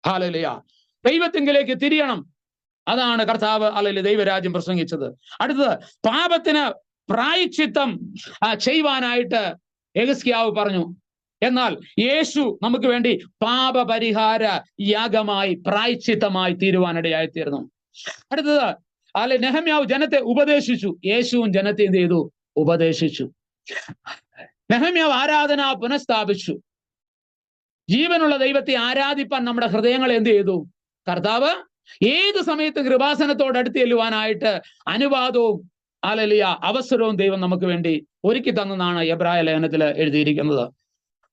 ഹല്ലേലൂയ. ദൈവത്തിങ്കിലേക്ക് തിരിയണം, അതാണ് കർത്താവ് ഹല്ലേലൂയ ദൈവരാജ്യം പ്രസംഗിച്ചത്. അടുത്തത്, പാപത്തിന് പ്രായശ്ചിത്തം ചെയ്യുവാനായിട്ട് യെഹിസ്കിയാവ് പറഞ്ഞു. എന്നാൽ യേശു നമുക്ക് വേണ്ടി പാപപരിഹാര യാഗമായി പ്രായശ്ചിത്തമായി തീരുവാനിടയായി തീർന്നു. അടുത്തത്, നെഹമ്യാവ് ജനത്തെ ഉപദേശിച്ചു. യേശുവും ജനത്തെ എന്ത് ചെയ്തു? ഉപദേശിച്ചു. നെഹമ്യാവ് ആരാധന പുനഃസ്ഥാപിച്ചു. ജീവനുള്ള ദൈവത്തെ ആരാധിപ്പാൻ നമ്മുടെ ഹൃദയങ്ങൾ എന്ത് ചെയ്തു? കർത്താവ് ഏത് സമയത്ത് കൃപാസനത്തോട് അടുത്ത് ചെല്ലുവാനായിട്ട് അനുവാദവും ഹല്ലേലൂയ അവസരവും ദൈവം നമുക്ക് വേണ്ടി ഒരുക്കി തന്നെന്നാണ് എബ്രായ ലേഖനത്തിൽ എഴുതിയിരിക്കുന്നത്.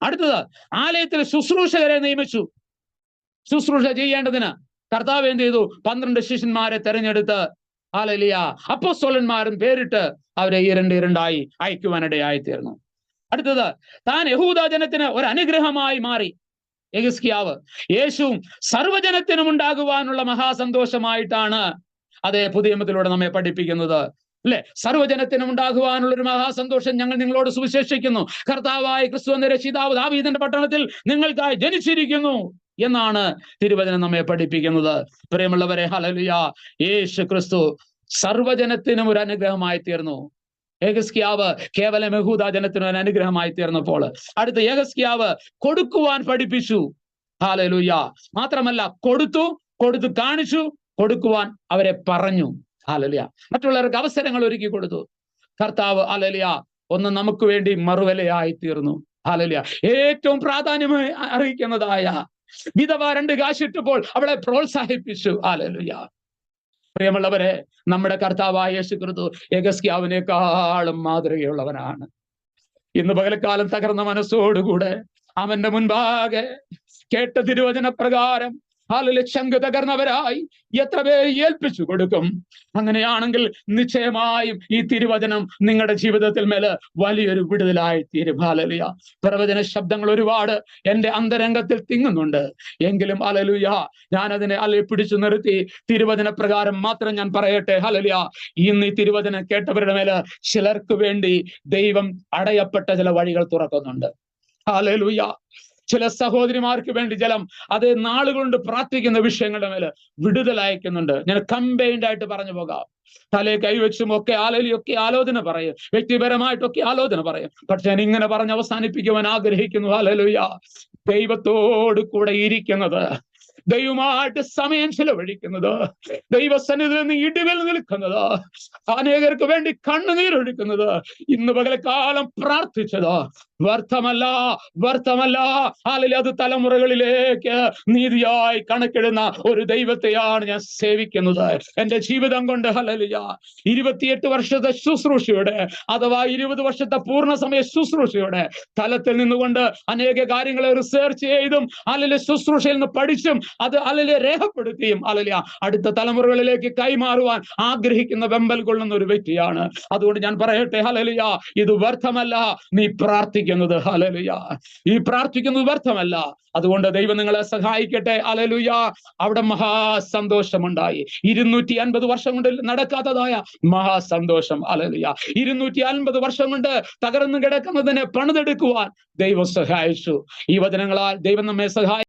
അടുത്തത്, ആലയത്തിൽ ശുശ്രൂഷകരെ നിയമിച്ചു. ശുശ്രൂഷ ചെയ്യേണ്ടതിന് കർത്താവ് എന്ത് ചെയ്തു? 12 ശിഷ്യന്മാരെ തെരഞ്ഞെടുത്ത് ഹല്ലേലൂയ അപ്പോസ്തലന്മാരും പേരിട്ട് അവരെ 2 അയക്കുവാനിടയായി തീർന്നു. അടുത്തത്, താൻ യഹൂദ ജനത്തിന് ഒരു അനുഗ്രഹമായി മാറി. യെഹിസ്കിയാവ് യേശുവും സർവ്വജനത്തിനും ഉണ്ടാകുവാനുള്ള മഹാസന്തോഷമായിട്ടാണ് അതേ പുതിയ നിയമത്തിലൂടെ നമ്മെ പഠിപ്പിക്കുന്നത്. അല്ലെ, സർവ്വജനത്തിനും ഉണ്ടാകുവാനുള്ള ഒരു മഹാസന്തോഷം ഞങ്ങൾ നിങ്ങളോട് സുവിശേഷിക്കുന്നു. കർത്താവായ ക്രിസ്തു എന്ന രക്ഷിതാവ് ദാവീദിന്റെ പട്ടണത്തിൽ നിങ്ങൾക്കായി ജനിച്ചിരിക്കുന്നു എന്നാണ് തിരുവചനം നമ്മെ പഠിപ്പിക്കുന്നത്. പ്രിയമുള്ളവരെ, ഹല്ലേലൂയ, യേശു ക്രിസ്തു സർവ്വജനത്തിനും ഒരു അനുഗ്രഹമായി തീർന്നു. യെഹിസ്കിയാവ് കേവലം യഹൂദ ജനത്തിന് ഒരു അനുഗ്രഹമായി തീർന്നപ്പോൾ അടുത്ത യെഹിസ്കിയാവ് കൊടുക്കുവാൻ പഠിപ്പിച്ചു. ഹല്ലേലൂയ. മാത്രമല്ല, കൊടുത്തു കാണിച്ചു, കൊടുക്കുവാൻ അവരെ പറഞ്ഞു. ഹല്ലേലൂയ. മറ്റുള്ളവർക്ക് അവസരങ്ങൾ ഒരുക്കി കൊടുത്തു. കർത്താവ് ഹല്ലേലൂയ ഒന്ന് നമുക്ക് വേണ്ടി മറുവിലയായി തീർന്നു. ഹല്ലേലൂയ. ഏറ്റവും പ്രാധാന്യം അറിയിക്കുന്നതായ വിധവ 2 കാശിട്ടപ്പോൾ അവളെ പ്രോത്സാഹിപ്പിച്ചു. ഹല്ലേലൂയ. പ്രിയമുള്ളവരെ, നമ്മുടെ കർത്താവായ യേശു ക്രിസ്തു യെഹിസ്കിയാവിനേക്കാളും മാതൃകയുള്ളവനാണ്. ഇന്ന് പകൽക്കാലം തകർന്ന മനസ്സോടുകൂടെ അവന്റെ മുൻപാകെ കേട്ട തിരുവചന പ്രകാരം ഹല്ലേലൂയ ശങ്ക് തകർന്നവരായി എത്ര പേര് ഏൽപ്പിച്ചു കൊടുക്കും? അങ്ങനെയാണെങ്കിൽ നിശ്ചയമായും ഈ തിരുവചനം നിങ്ങളുടെ ജീവിതത്തിൽ മേല് വലിയൊരു വിടുതലായി തീരും. ഹല്ലേലൂയ. പ്രവചന ശബ്ദങ്ങൾ ഒരുപാട് എന്റെ അന്തരംഗത്തിൽ തിങ്ങുന്നുണ്ട്. എങ്കിലും ഹല്ലേലൂയ ഞാനതിനെ പിടിച്ചു നിർത്തി തിരുവചന പ്രകാരം മാത്രം ഞാൻ പറയട്ടെ. ഹല്ലേലൂയ. ഇന്ന് ഈ തിരുവചനം കേട്ടവരുടെ മേല് ചിലർക്ക് വേണ്ടി ദൈവം അടയപ്പെട്ട ചില വഴികൾ തുറക്കുന്നുണ്ട്. ഹല്ലേലൂയ. ചില സഹോദരിമാർക്ക് വേണ്ടി ജലം അത് നാളുകൊണ്ട് പ്രാർത്ഥിക്കുന്ന വിഷയങ്ങളുടെ മേല് വിടുതൽ അയക്കുന്നുണ്ട്. ഞാൻ കമ്പൈൻഡ് ആയിട്ട് പറഞ്ഞു പോകാം. തലയെ കൈവച്ചും ഒക്കെ ആലോചന പറയും, വ്യക്തിപരമായിട്ടൊക്കെ ആലോചന പറയും. പക്ഷെ ഞാൻ ഇങ്ങനെ പറഞ്ഞ് അവസാനിപ്പിക്കുവാൻ ആഗ്രഹിക്കുന്നു. ഹല്ലേലൂയ. ദൈവത്തോട് കൂടെ ഇരിക്കുന്നത്, ദൈവമായിട്ട് സമയം ചെലവഴിക്കുന്നത്, ദൈവസന്നിധിയിൽ നിന്ന് ഇടിവിൽ നിൽക്കുന്നത്, അനേകർക്ക് വേണ്ടി കണ്ണുനീരൊഴുക്കുന്നത്, ഇന്ന് പകൽക്കാലം പ്രാർത്ഥിച്ചത് വ്യർത്ഥമല്ല, വ്യർത്ഥമല്ല. അല്ലെങ്കിൽ അത് തലമുറകളിലേക്ക് നീതിയായി കണക്കിടുന്ന ഒരു ദൈവത്തെയാണ് ഞാൻ സേവിക്കുന്നത്. എന്റെ ജീവിതം കൊണ്ട് ഹല്ലേലൂയ 28 വർഷത്തെ ശുശ്രൂഷയുടെ അഥവാ 20 വർഷത്തെ പൂർണ്ണസമയ ശുശ്രൂഷയുടെ തലത്തിൽ നിന്നുകൊണ്ട് അനേക കാര്യങ്ങളെ റിസർച്ച് ചെയ്തും അല്ലെങ്കിൽ ശുശ്രൂഷയിൽ നിന്ന് പഠിച്ചും അത് അല്ലെങ്കിൽ രേഖപ്പെടുത്തിയും അല്ലെങ്കിൽ അടുത്ത തലമുറകളിലേക്ക് കൈമാറുവാൻ ആഗ്രഹിക്കുന്ന വെമ്പൽ കൊള്ളുന്ന ഒരു വ്യക്തിയാണ്. അതുകൊണ്ട് ഞാൻ പറയട്ടെ, ഹല്ലേലൂയ, ഇത് വ്യർത്ഥമല്ല നീ പ്രാർത്ഥിക്കുന്നത്. ഹല്ലേലൂയ, ഈ പ്രാർത്ഥിക്കുന്നത് വ്യർത്ഥമല്ല. അതുകൊണ്ട് ദൈവം നിങ്ങളെ സഹായിക്കട്ടെ. ഹല്ലേലൂയ. അവിടെ മഹാസന്തോഷമുണ്ടായി. 250 വർഷം കൊണ്ട് നടക്കാത്തതായ മഹാസന്തോഷം. ഹല്ലേലൂയ. 250 വർഷം കൊണ്ട് തകർന്നു കിടക്കുന്നതിനെ പണിതെടുക്കുവാൻ ദൈവം സഹായിച്ചു. ഈ വചനങ്ങളാൽ ദൈവം നമ്മെ സഹായിച്ചു.